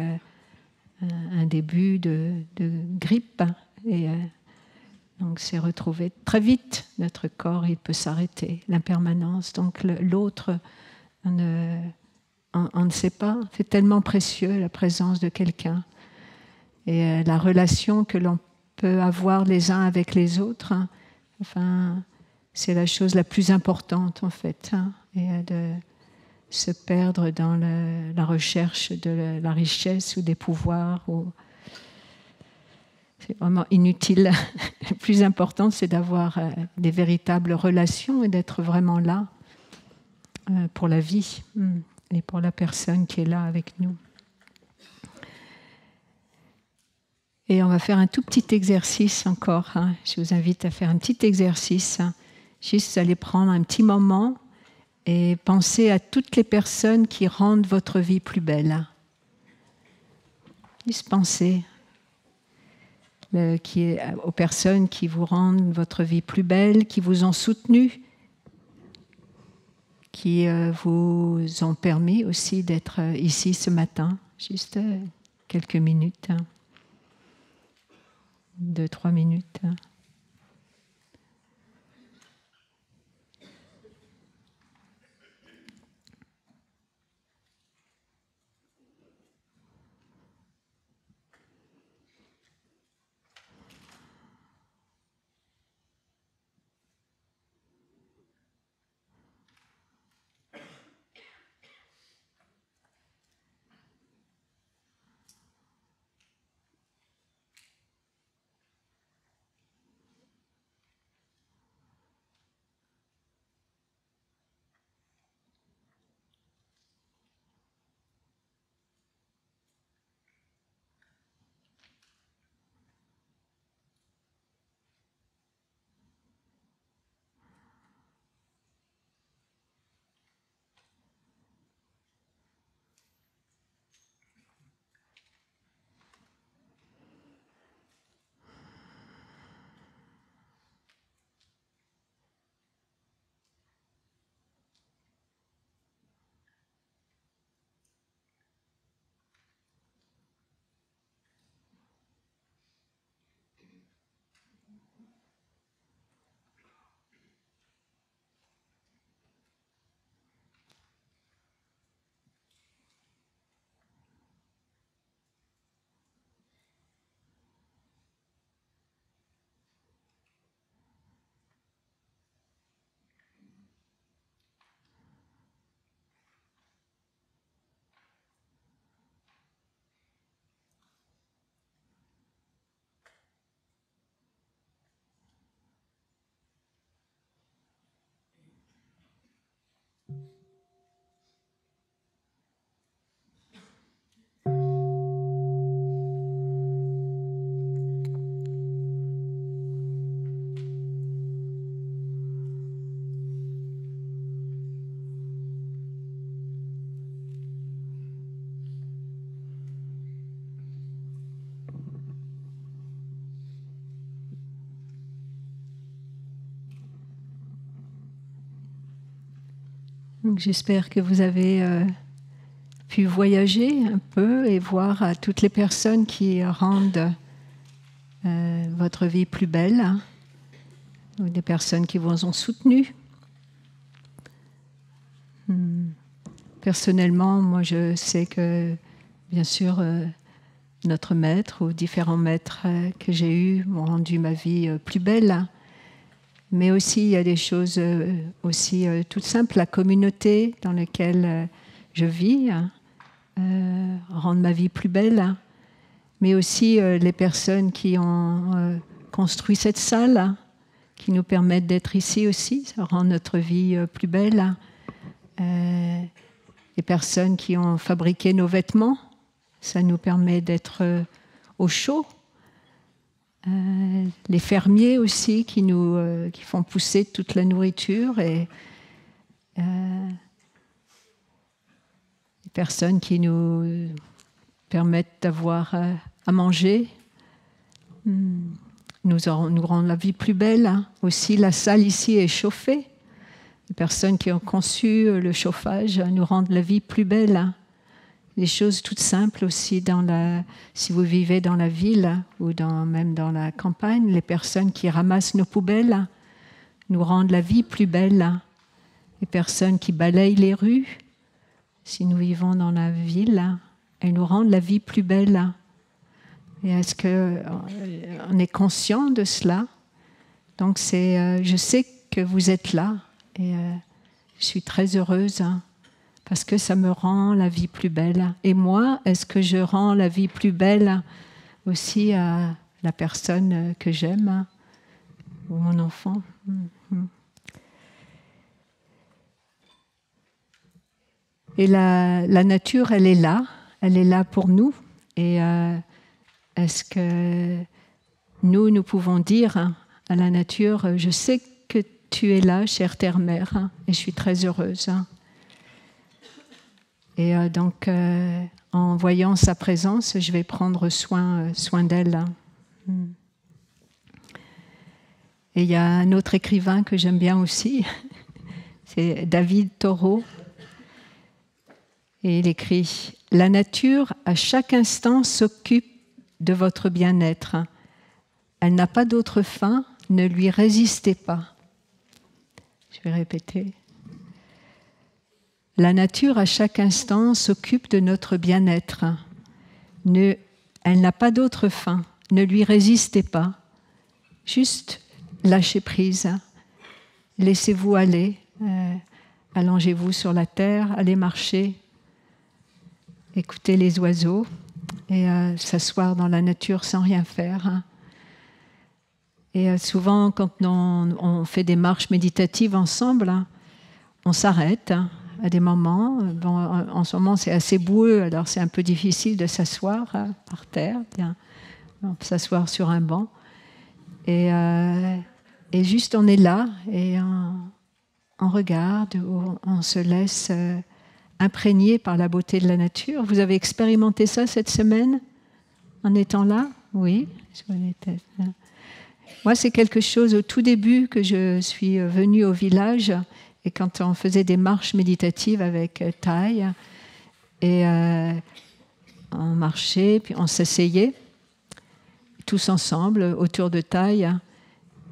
un début de grippe. Et donc, c'est retrouvé très vite. Notre corps, il peut s'arrêter. L'impermanence. Donc, l'autre, on ne sait pas. C'est tellement précieux, la présence de quelqu'un. Et la relation que l'on peut avoir les uns avec les autres, hein. Enfin, c'est la chose la plus importante en fait, hein. Et de se perdre dans la recherche de la richesse ou des pouvoirs, c'est vraiment inutile. Le plus important, c'est d'avoir des véritables relations et d'être vraiment là pour la vie et pour la personne qui est là avec nous. Et on va faire un tout petit exercice encore. Hein. Je vous invite à faire un petit exercice. Hein. Juste, vous allez prendre un petit moment et penser à toutes les personnes qui rendent votre vie plus belle. Juste penser aux personnes qui vous rendent votre vie plus belle, qui vous ont soutenu, qui vous ont permis aussi d'être ici ce matin. Juste quelques minutes. Hein. 2-3 minutes. Donc, j'espère que vous avez pu voyager un peu et voir toutes les personnes qui rendent votre vie plus belle, hein, ou des personnes qui vous ont soutenu. Personnellement, moi je sais que, bien sûr, notre maître ou différents maîtres que j'ai eus m'ont rendu ma vie plus belle. Mais aussi, il y a des choses aussi toutes simples. La communauté dans laquelle je vis rend ma vie plus belle. Mais aussi les personnes qui ont construit cette salle, qui nous permettent d'être ici aussi, ça rend notre vie plus belle. Les personnes qui ont fabriqué nos vêtements, ça nous permet d'être au chaud. Les fermiers aussi qui font pousser toute la nourriture et les personnes qui nous permettent d'avoir à manger nous rendent la vie plus belle. Hein. Aussi, la salle ici est chauffée. Les personnes qui ont conçu le chauffage nous rendent la vie plus belle. Hein. Des choses toutes simples aussi si vous vivez dans la ville ou même dans la campagne, les personnes qui ramassent nos poubelles nous rendent la vie plus belle. Les personnes qui balayent les rues, si nous vivons dans la ville, elles nous rendent la vie plus belle. Et est-ce qu'on est conscient de cela? Donc je sais que vous êtes là et je suis très heureuse. Parce que ça me rend la vie plus belle. Et moi, est-ce que je rends la vie plus belle aussi à la personne que j'aime ou mon enfant? Et la nature, elle est là pour nous. Et est-ce que nous pouvons dire à la nature, je sais que tu es là, chère terre-mère, et je suis très heureuse. Et donc, en voyant sa présence, je vais prendre soin d'elle. Et il y a un autre écrivain que j'aime bien aussi, c'est David Thoreau. Et il écrit « La nature, à chaque instant, s'occupe de votre bien-être. Elle n'a pas d'autre fin, ne lui résistez pas. » Je vais répéter. La nature, à chaque instant, s'occupe de notre bien-être. Elle n'a pas d'autre fin. Ne lui résistez pas. Juste lâchez prise. Laissez-vous aller. Allongez-vous sur la terre. Allez marcher. Écoutez les oiseaux. Et s'asseoir dans la nature sans rien faire. Et souvent, quand on fait des marches méditatives ensemble, on s'arrête à des moments. Bon, en ce moment, c'est assez boueux, alors c'est un peu difficile de s'asseoir par terre. Bien, on peut s'asseoir sur un banc. Et juste, on est là et on regarde, on se laisse imprégner par la beauté de la nature. Vous avez expérimenté ça cette semaine, en étant là? Oui. Moi, c'est quelque chose au tout début que je suis venue au village. Et quand on faisait des marches méditatives avec Thaï, et on marchait, puis on s'asseyait, tous ensemble, autour de Thaï.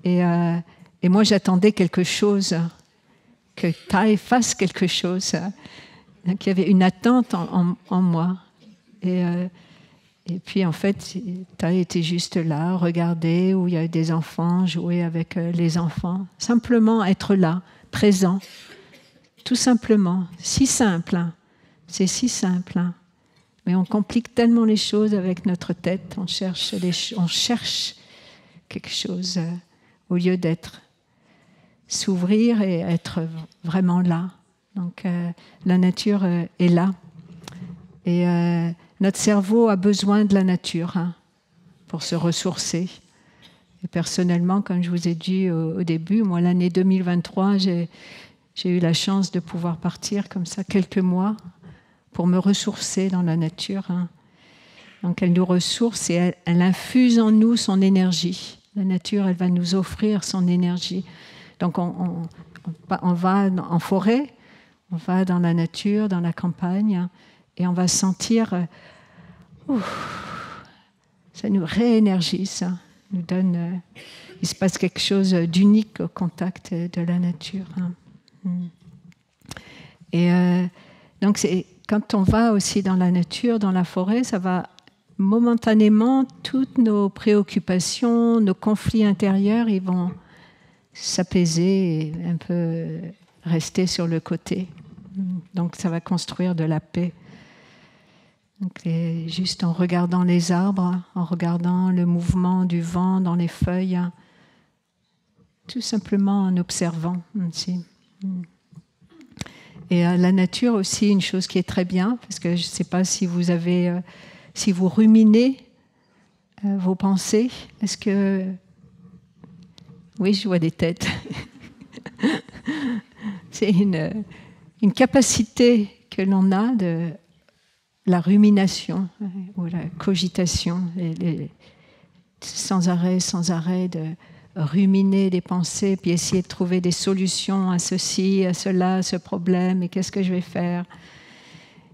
Et moi, j'attendais quelque chose, que Thaï fasse quelque chose. Donc, il y avait une attente en moi. Et puis, en fait, Thaï était juste là, regarder où il y avait des enfants, jouer avec les enfants. Simplement être là. Présent, tout simplement. Si simple, hein. C'est si simple. Hein. Mais on complique tellement les choses avec notre tête, on cherche quelque chose au lieu d'être, s'ouvrir et être vraiment là. Donc la nature est là. Et notre cerveau a besoin de la nature pour se ressourcer. Et personnellement, comme je vous ai dit au début, moi l'année 2023, j'ai eu la chance de pouvoir partir comme ça quelques mois pour me ressourcer dans la nature. Donc elle nous ressource et elle infuse en nous son énergie. La nature, elle va nous offrir son énergie. Donc on va en forêt, on va dans la nature, dans la campagne, et on va sentir, ça nous réénergise, ça nous donne, il se passe quelque chose d'unique au contact de la nature. Et donc quand on va aussi dans la nature, dans la forêt, ça va momentanément, toutes nos préoccupations, nos conflits intérieurs, ils vont s'apaiser et un peu rester sur le côté. Donc ça va construire de la paix. Donc, juste en regardant les arbres, en regardant le mouvement du vent dans les feuilles, tout simplement en observant aussi. Et la nature aussi, une chose qui est très bien, parce que je ne sais pas si vous avez, si vous ruminez vos pensées, est-ce que... Oui, je vois des têtes. C'est une capacité que l'on a de la rumination ou la cogitation, sans arrêt de ruminer des pensées, puis essayer de trouver des solutions à ceci, à cela, à ce problème, et qu'est-ce que je vais faire.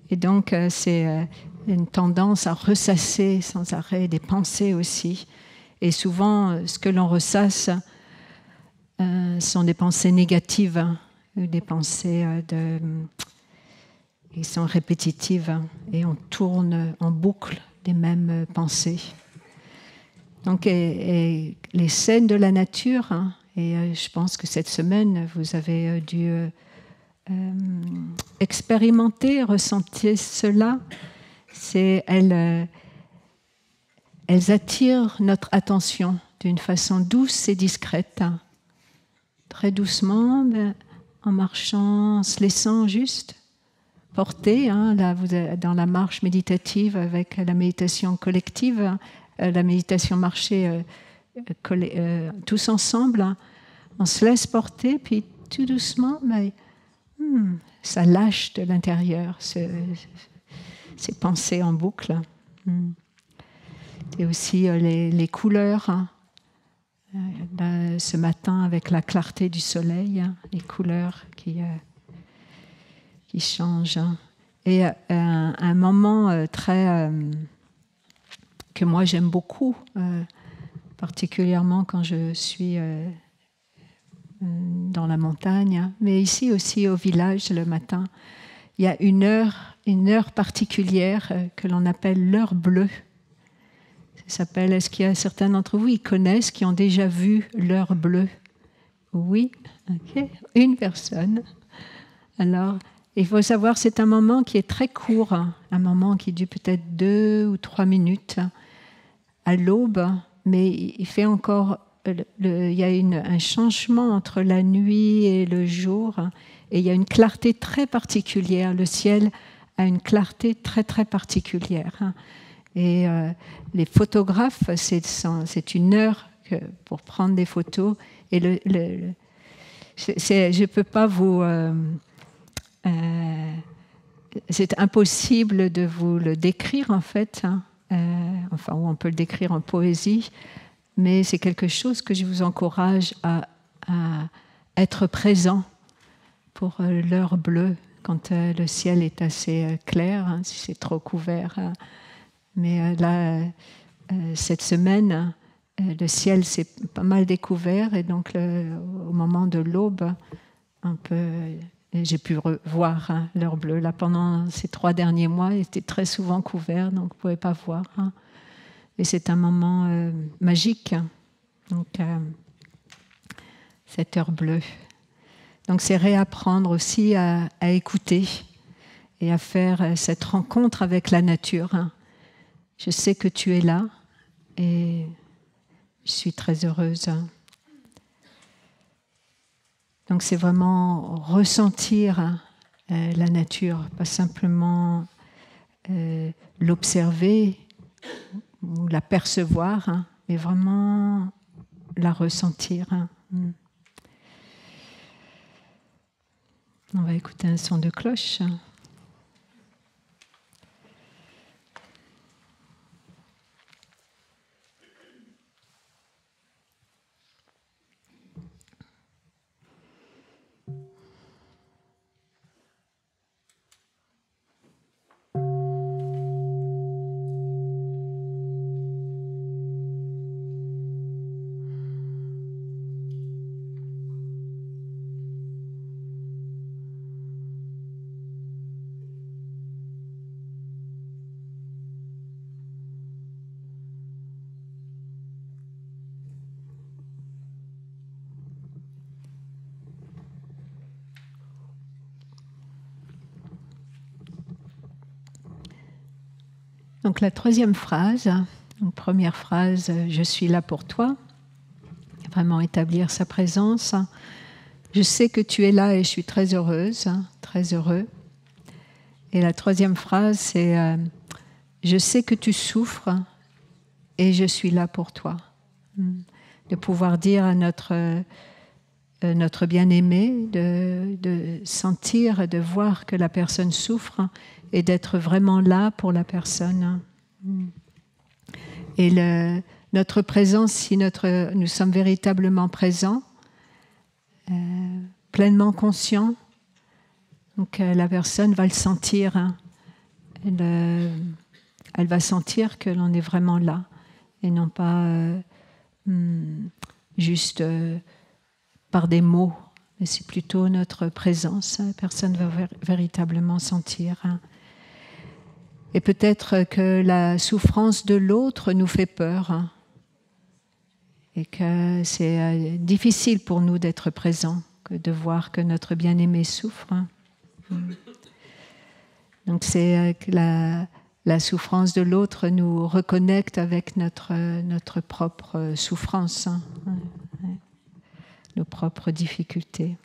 Et donc, c'est une tendance à ressasser sans arrêt des pensées aussi. Et souvent, ce que l'on ressasse sont des pensées négatives, des pensées qui sont répétitives, et on tourne en boucle des mêmes pensées. Donc, et les scènes de la nature, et je pense que cette semaine, vous avez dû expérimenter, ressentir cela. Elles attirent notre attention d'une façon douce et discrète, très doucement, en marchant, en se laissant juste porter. Là, vous êtes dans la marche méditative avec la méditation collective, la méditation marchée tous ensemble. On se laisse porter, puis tout doucement, ça lâche de l'intérieur ces pensées en boucle. Et aussi les couleurs. Là, ce matin, avec la clarté du soleil, les couleurs qui changent. Et un moment très que moi j'aime beaucoup, particulièrement quand je suis dans la montagne, mais ici aussi au village le matin, il y a une heure particulière que l'on appelle l'heure bleue. Ça s'appelle, est-ce qu'il y a certains d'entre vous qui connaissent, qui ont déjà vu l'heure bleue? Oui, ok, une personne. Alors, il faut savoir, c'est un moment qui est très court, un moment qui dure peut-être 2 ou 3 minutes à l'aube, mais il fait encore, il y a un changement entre la nuit et le jour, et il y a une clarté très particulière. Le ciel a une clarté très très particulière. Et les photographes, c'est une heure pour prendre des photos. Et je ne peux pas vous... c'est impossible de vous le décrire, en fait. Enfin, on peut le décrire en poésie. Mais c'est quelque chose que je vous encourage à être présent pour l'heure bleue, quand le ciel est assez clair, si c'est trop couvert. Mais là, cette semaine, le ciel s'est pas mal découvert, et donc au moment de l'aube, j'ai pu voir l'heure bleue. Là, pendant ces 3 derniers mois, il était très souvent couvert, donc vous ne pouvez pas voir. Et c'est un moment magique, donc cette heure bleue. Donc c'est réapprendre aussi à écouter et à faire cette rencontre avec la nature. Je sais que tu es là et je suis très heureuse. Donc c'est vraiment ressentir la nature, pas simplement l'observer ou la percevoir, hein, mais vraiment la ressentir. Hein. On va écouter un son de cloche. Donc la troisième phrase, donc première phrase, je suis là pour toi, vraiment établir sa présence. Je sais que tu es là et je suis très heureuse, très heureux. Et la troisième phrase, c'est je sais que tu souffres et je suis là pour toi. De pouvoir dire à notre bien-aimé, de sentir, de voir que la personne souffre et d'être vraiment là pour la personne. Et notre présence, si nous sommes véritablement présents, pleinement conscients, donc la personne va le sentir. Hein. Elle va sentir que l'on est vraiment là et non pas juste par des mots, mais c'est plutôt notre présence. La personne va véritablement sentir. Hein. Et peut-être que la souffrance de l'autre nous fait peur, hein, et que c'est difficile pour nous d'être présents, que de voir que notre bien-aimé souffre. Hein. Donc c'est que la souffrance de l'autre nous reconnecte avec notre propre souffrance, hein, nos propres difficultés.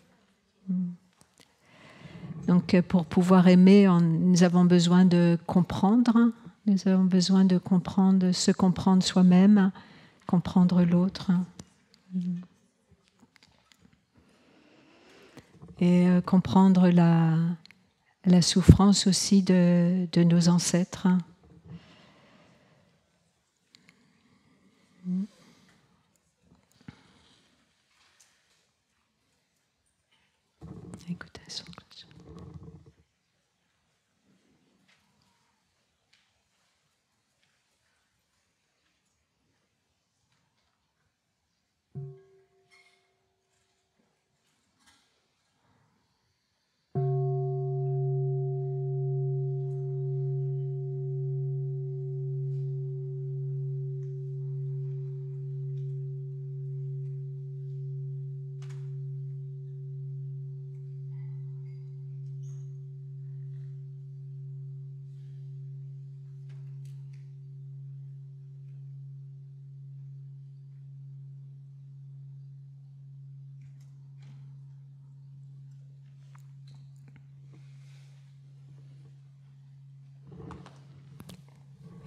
Donc pour pouvoir aimer, nous avons besoin de comprendre, nous avons besoin de comprendre, se comprendre soi-même, comprendre l'autre. Et comprendre la souffrance aussi de nos ancêtres. Écoutez ça.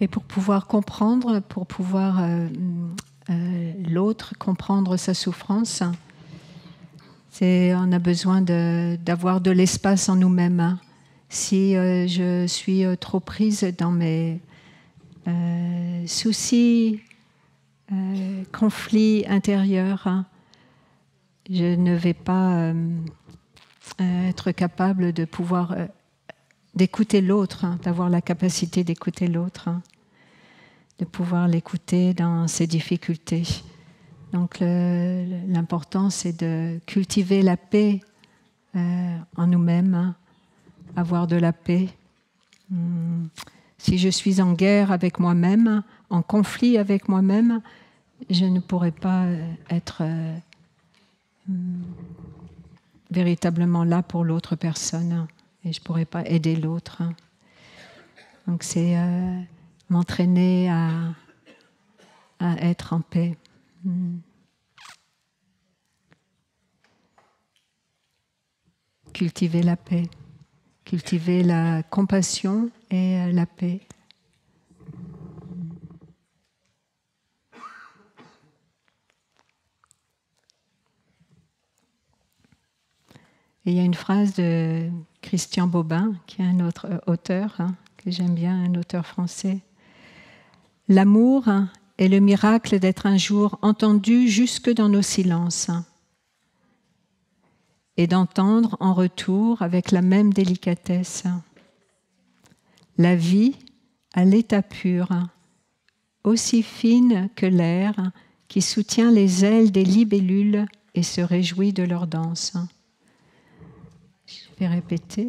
Et pour pouvoir comprendre, pour pouvoir l'autre comprendre sa souffrance, on a besoin d'avoir de l'espace en nous-mêmes. Hein. Si je suis trop prise dans mes soucis, conflits intérieurs, hein, je ne vais pas être capable de pouvoir d'écouter l'autre, hein, d'avoir la capacité d'écouter l'autre, hein, de pouvoir l'écouter dans ses difficultés. Donc l'important, c'est de cultiver la paix en nous-mêmes, hein, avoir de la paix. Si je suis en guerre avec moi-même, en conflit avec moi-même, je ne pourrai pas être véritablement là pour l'autre personne, et je ne pourrai pas aider l'autre. Donc c'est m'entraîner à être en paix. Cultiver la paix. cultiver la compassion et la paix. Et il y a une phrase de Christian Bobin, qui est un autre auteur, que j'aime bien, un auteur français. « L'amour est le miracle d'être un jour entendu jusque dans nos silences et d'entendre en retour avec la même délicatesse. La vie à l'état pur, aussi fine que l'air qui soutient les ailes des libellules et se réjouit de leur danse. » Je vais répéter.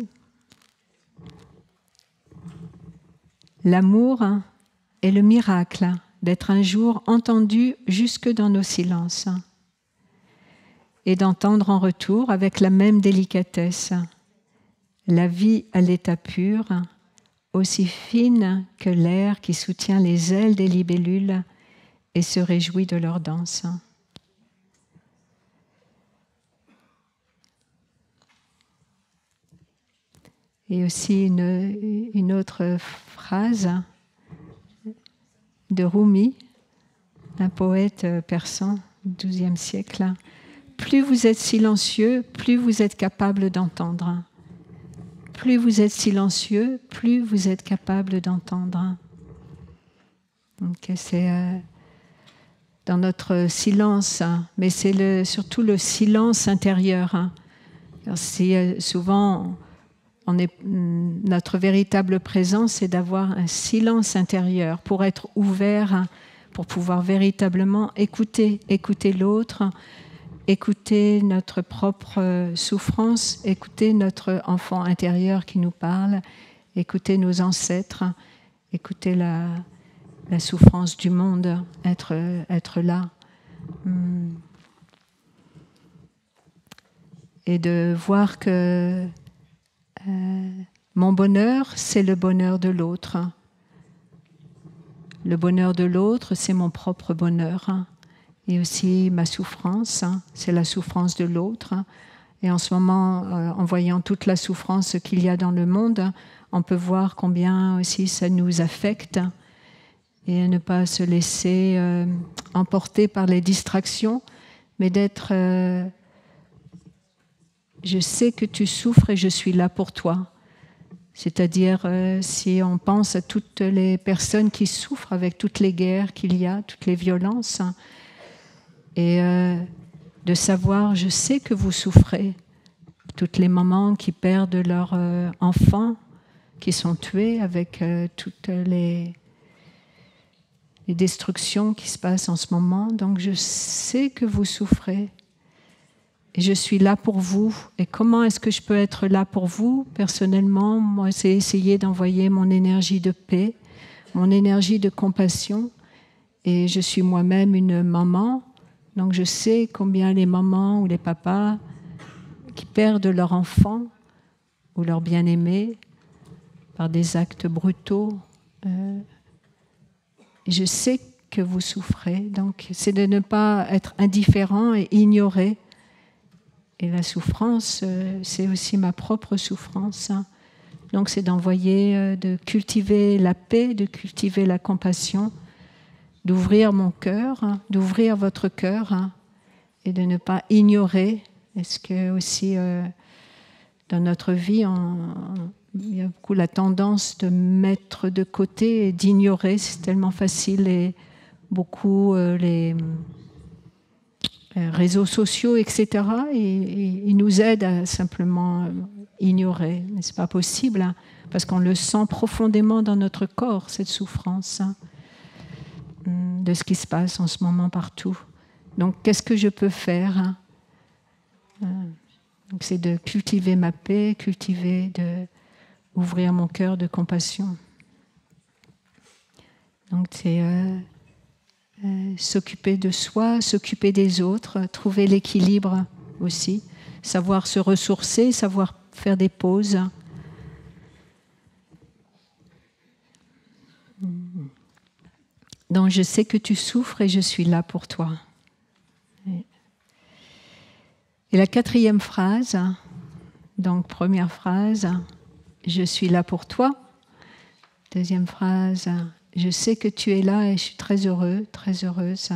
L'amour est le miracle d'être un jour entendu jusque dans nos silences et d'entendre en retour avec la même délicatesse. La vie à l'état pur, aussi fine que l'air qui soutient les ailes des libellules et se réjouit de leur danse. Et aussi une autre phrase de Rumi, un poète persan du XIIe siècle. Plus vous êtes silencieux, plus vous êtes capable d'entendre. Plus vous êtes silencieux, plus vous êtes capable d'entendre. Donc c'est dans notre silence, mais c'est surtout le silence intérieur. Souvent, notre véritable présence, c'est d'avoir un silence intérieur pour être ouvert, pour pouvoir véritablement écouter l'autre, écouter notre propre souffrance, écouter notre enfant intérieur qui nous parle, écouter nos ancêtres, écouter la souffrance du monde, être là. Et de voir que mon bonheur, c'est le bonheur de l'autre. Le bonheur de l'autre, c'est mon propre bonheur. Et aussi ma souffrance, c'est la souffrance de l'autre. Et en ce moment, en voyant toute la souffrance qu'il y a dans le monde, on peut voir combien aussi ça nous affecte et ne pas se laisser emporter par les distractions, mais d'être je sais que tu souffres et je suis là pour toi. C'est-à-dire, si on pense à toutes les personnes qui souffrent avec toutes les guerres qu'il y a, toutes les violences, et de savoir, je sais que vous souffrez. Toutes les mamans qui perdent leurs enfants, qui sont tués avec toutes les destructions qui se passent en ce moment. Donc, je sais que vous souffrez. Et je suis là pour vous. Et comment est-ce que je peux être là pour vous? Personnellement, moi, c'est essayer d'envoyer mon énergie de paix, mon énergie de compassion. Et je suis moi-même une maman. Donc je sais combien les mamans ou les papas qui perdent leur enfant ou leur bien-aimé par des actes brutaux, je sais que vous souffrez. Donc c'est de ne pas être indifférent et ignorer. Et la souffrance, c'est aussi ma propre souffrance. Donc c'est d'envoyer, de cultiver la paix, de cultiver la compassion, d'ouvrir mon cœur, d'ouvrir votre cœur et de ne pas ignorer. Est-ce que aussi dans notre vie, il y a beaucoup la tendance de mettre de côté et d'ignorer, c'est tellement facile, et beaucoup les réseaux sociaux, etc. Ils nous aident à simplement ignorer. Mais ce n'est pas possible, parce qu'on le sent profondément dans notre corps, cette souffrance de ce qui se passe en ce moment partout. Donc, qu'est-ce que je peux faire? Donc, c'est de cultiver ma paix, ouvrir mon cœur de compassion. Donc, c'est s'occuper de soi, s'occuper des autres, trouver l'équilibre aussi, savoir se ressourcer, savoir faire des pauses. Donc je sais que tu souffres et je suis là pour toi. Et la quatrième phrase, donc première phrase, je suis là pour toi. Deuxième phrase, je sais que tu es là et je suis très heureux, très heureuse.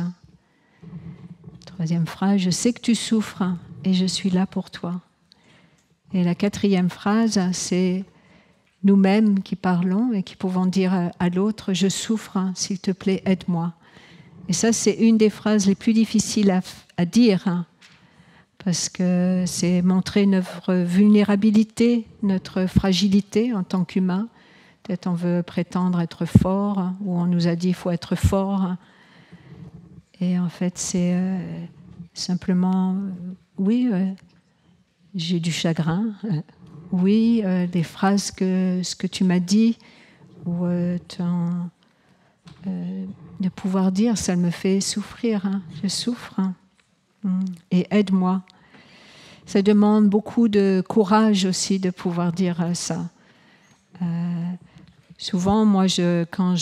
Troisième phrase, je sais que tu souffres et je suis là pour toi. Et la quatrième phrase, c'est nous-mêmes qui parlons et qui pouvons dire à l'autre, je souffre, s'il te plaît, aide-moi. Et ça, c'est une des phrases les plus difficiles à dire, parce que c'est montrer notre vulnérabilité, notre fragilité en tant qu'humain. Peut-être on veut prétendre être fort, ou on nous a dit qu'il faut être fort. Et en fait, c'est simplement, oui, j'ai du chagrin. Oui, des phrases ce que tu m'as dit, ou de pouvoir dire, ça me fait souffrir, je souffre, et aide-moi. Ça demande beaucoup de courage aussi de pouvoir dire ça. Souvent, moi, quand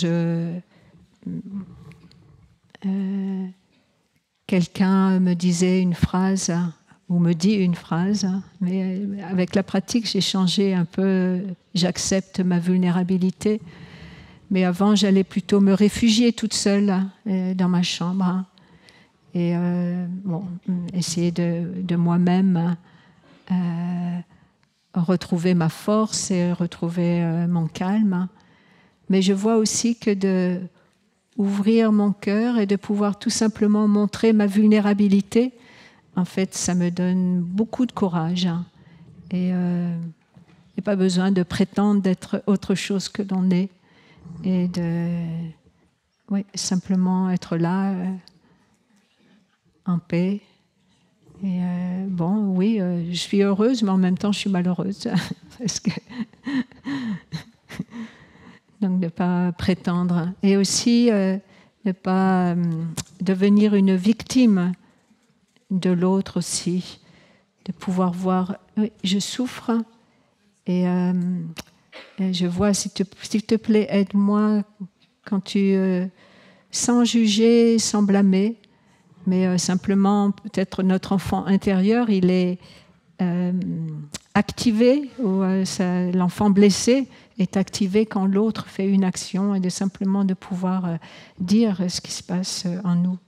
quelqu'un me disait une phrase, ou me dit une phrase, mais avec la pratique, j'ai changé un peu, j'accepte ma vulnérabilité. Mais avant, j'allais plutôt me réfugier toute seule dans ma chambre et essayer de moi-même retrouver ma force et retrouver mon calme. Mais je vois aussi que d'ouvrir mon cœur et de pouvoir tout simplement montrer ma vulnérabilité, en fait, ça me donne beaucoup de courage. Et il n'y a pas besoin de prétendre d'être autre chose que l'on est. Et simplement être là, en paix. Et je suis heureuse, mais en même temps, je suis malheureuse. Parce que donc, de ne pas prétendre. Et aussi, ne pas devenir une victime de l'autre aussi. De pouvoir voir, oui, je souffre et je vois, s'il te plaît, aide-moi quand sans juger, sans blâmer, mais simplement, peut-être notre enfant intérieur, il est activé, ou l'enfant blessé est activé quand l'autre fait une action, et simplement de pouvoir dire ce qui se passe en nous.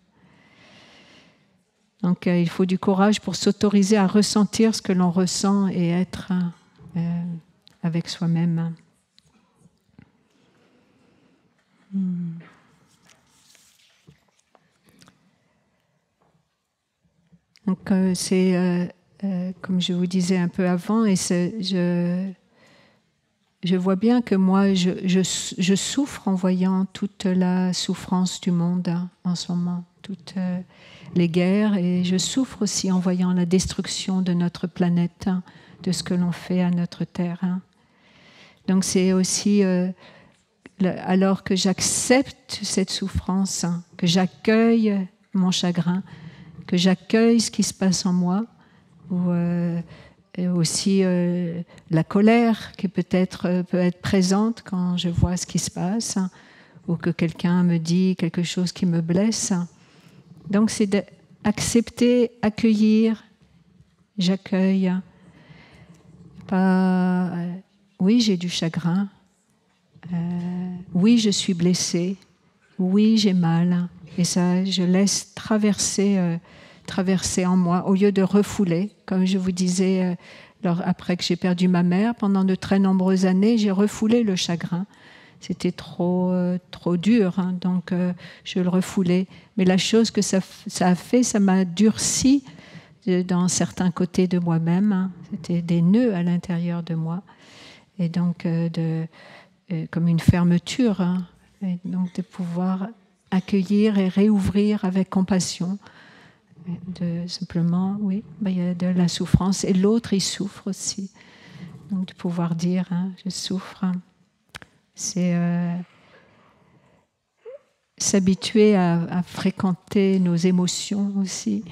Donc il faut du courage pour s'autoriser à ressentir ce que l'on ressent et être avec soi-même. Donc c'est comme je vous disais un peu avant, et je vois bien que moi je souffre en voyant toute la souffrance du monde en ce moment, toutes les guerres, et je souffre aussi en voyant la destruction de notre planète, de ce que l'on fait à notre terre. Donc c'est aussi alors que j'accepte cette souffrance, que j'accueille mon chagrin, que j'accueille ce qui se passe en moi, ou aussi la colère qui peut être présente quand je vois ce qui se passe, ou que quelqu'un me dit quelque chose qui me blesse. Donc c'est d'accepter, accueillir, j'accueille. Pas, oui, j'ai du chagrin, oui, je suis blessée, oui, j'ai mal, et ça, je laisse traverser en moi, au lieu de refouler. Comme je vous disais, après que j'ai perdu ma mère, pendant de très nombreuses années, j'ai refoulé le chagrin. C'était trop dur, donc je le refoulais. Mais la chose que ça a fait, ça m'a durci dans certains côtés de moi-même. C'était des nœuds à l'intérieur de moi. Et donc, comme une fermeture. Et donc, de pouvoir accueillir et réouvrir avec compassion. Simplement, oui, il y a de la souffrance. Et l'autre, il souffre aussi. Donc, de pouvoir dire, je souffre. C'est s'habituer à fréquenter nos émotions aussi.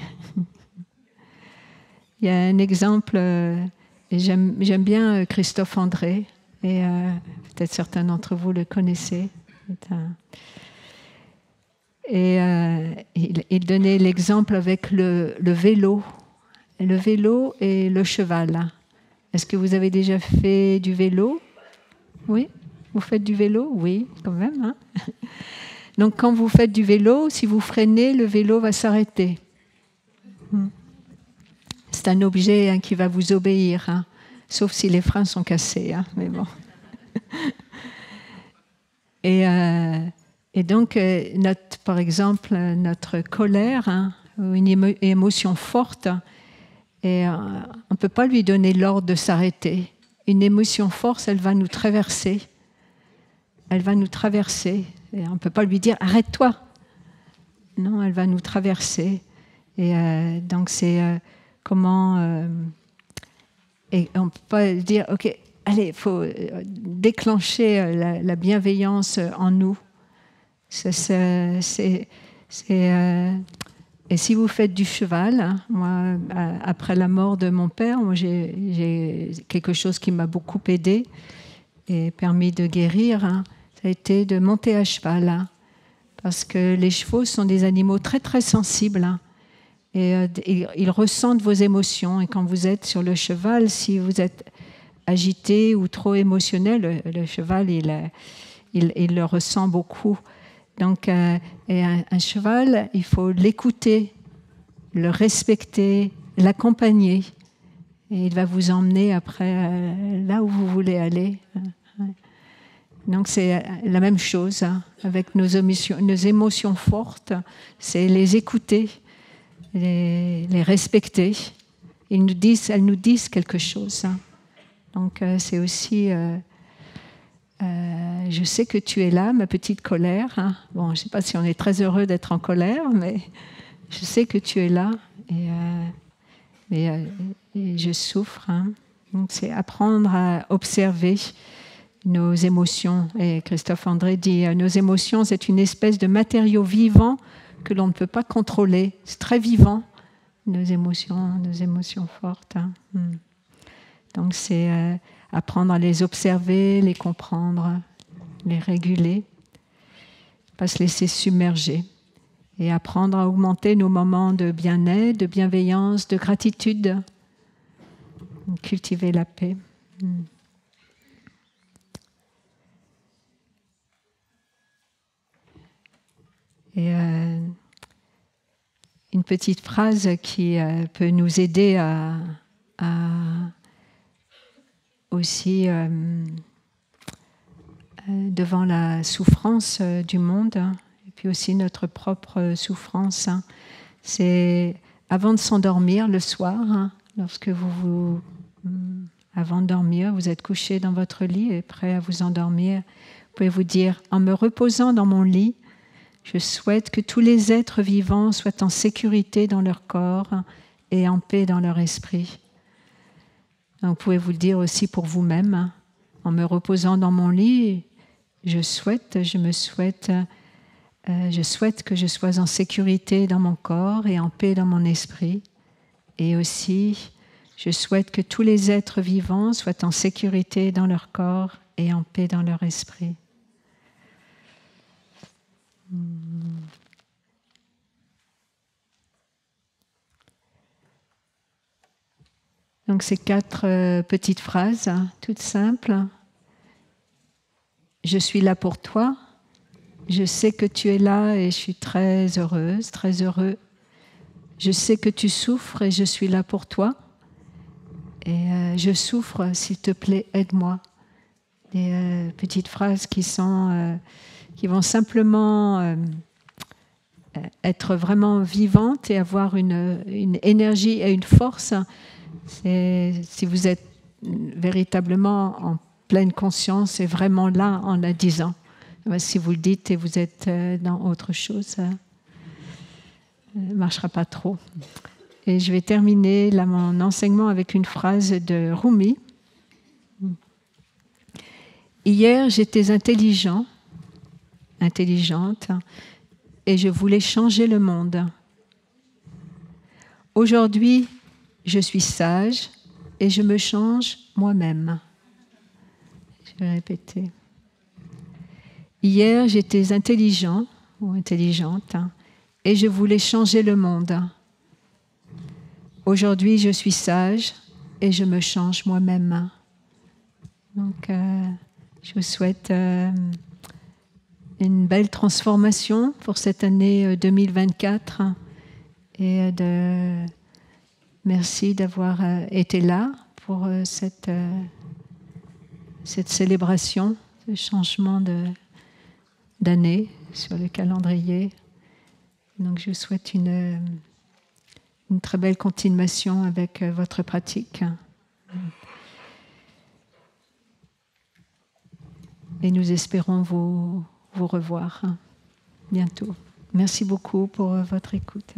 Il y a un exemple, et j'aime bien Christophe André, et peut-être certains d'entre vous le connaissez. Et il donnait l'exemple avec le vélo et le cheval. Est-ce que vous avez déjà fait du vélo? Oui? Vous faites du vélo? Oui, quand même. Hein. Donc, quand vous faites du vélo, si vous freinez, le vélo va s'arrêter. C'est un objet qui va vous obéir, hein, sauf si les freins sont cassés. Hein, mais bon. Et donc, par exemple, notre colère, hein, ou une émotion forte, et on ne peut pas lui donner l'ordre de s'arrêter. Une émotion forte, elle va nous traverser. Elle va nous traverser. Et on ne peut pas lui dire « arrête-toi ». Non, elle va nous traverser. Et donc, c'est comment... et on ne peut pas dire « ok, allez, il faut déclencher la bienveillance en nous ». Et si vous faites du cheval, hein, moi, après la mort de mon père, moi, j'ai quelque chose qui m'a beaucoup aidé et permis de guérir, hein, ça a été de monter à cheval. Hein, parce que les chevaux sont des animaux très, très sensibles. Hein, et ils ressentent vos émotions. Et quand vous êtes sur le cheval, si vous êtes agité ou trop émotionnel, le cheval, il le ressent beaucoup. Donc, et un cheval, il faut l'écouter, le respecter, l'accompagner. Et il va vous emmener après là où vous voulez aller. Donc, c'est la même chose hein, avec nos émotions fortes. C'est les écouter, les respecter. Elles nous disent quelque chose. Hein. Donc, c'est aussi... je sais que tu es là, ma petite colère. Hein. Bon, je ne sais pas si on est très heureux d'être en colère, mais je sais que tu es là et je souffre. Hein. Donc, c'est apprendre à observer nos émotions. Et Christophe André dit nos émotions, c'est une espèce de matériau vivant que l'on ne peut pas contrôler. C'est très vivant, nos émotions fortes. Hein. Donc, c'est... apprendre à les observer, les comprendre, les réguler, pas se laisser submerger et apprendre à augmenter nos moments de bien-être, de bienveillance, de gratitude, cultiver la paix. Et une petite phrase qui peut nous aider à aussi devant la souffrance du monde et puis aussi notre propre souffrance. Hein. C'est avant de s'endormir le soir, hein, lorsque avant de dormir, vous êtes couché dans votre lit et prêt à vous endormir, vous pouvez vous dire « En me reposant dans mon lit, je souhaite que tous les êtres vivants soient en sécurité dans leur corps et en paix dans leur esprit. » Donc, vous pouvez vous le dire aussi pour vous-même. Hein. En me reposant dans mon lit, je souhaite que je sois en sécurité dans mon corps et en paix dans mon esprit. Et aussi, je souhaite que tous les êtres vivants soient en sécurité dans leur corps et en paix dans leur esprit. Donc, ces 4 petites phrases, hein, toutes simples. Je suis là pour toi. Je sais que tu es là et je suis très heureuse, très heureux. Je sais que tu souffres et je suis là pour toi. Et je souffre, s'il te plaît, aide-moi. Des petites phrases qui vont simplement être vraiment vivantes et avoir une énergie et une force. Si vous êtes véritablement en pleine conscience et vraiment là en la disant. Si vous le dites et vous êtes dans autre chose, ça ne marchera pas trop. Et je vais terminer là, mon enseignement avec une phrase de Rumi. Hier, j'étais intelligente, et je voulais changer le monde. Aujourd'hui, je suis sage et je me change moi-même. Je vais répéter. Hier, j'étais intelligent ou intelligente et je voulais changer le monde. Aujourd'hui, je suis sage et je me change moi-même. Donc, Je vous souhaite une belle transformation pour cette année 2024 et merci d'avoir été là pour cette célébration, ce changement d'année sur le calendrier. Donc je vous souhaite une très belle continuation avec votre pratique. Et nous espérons vous revoir bientôt. Merci beaucoup pour votre écoute.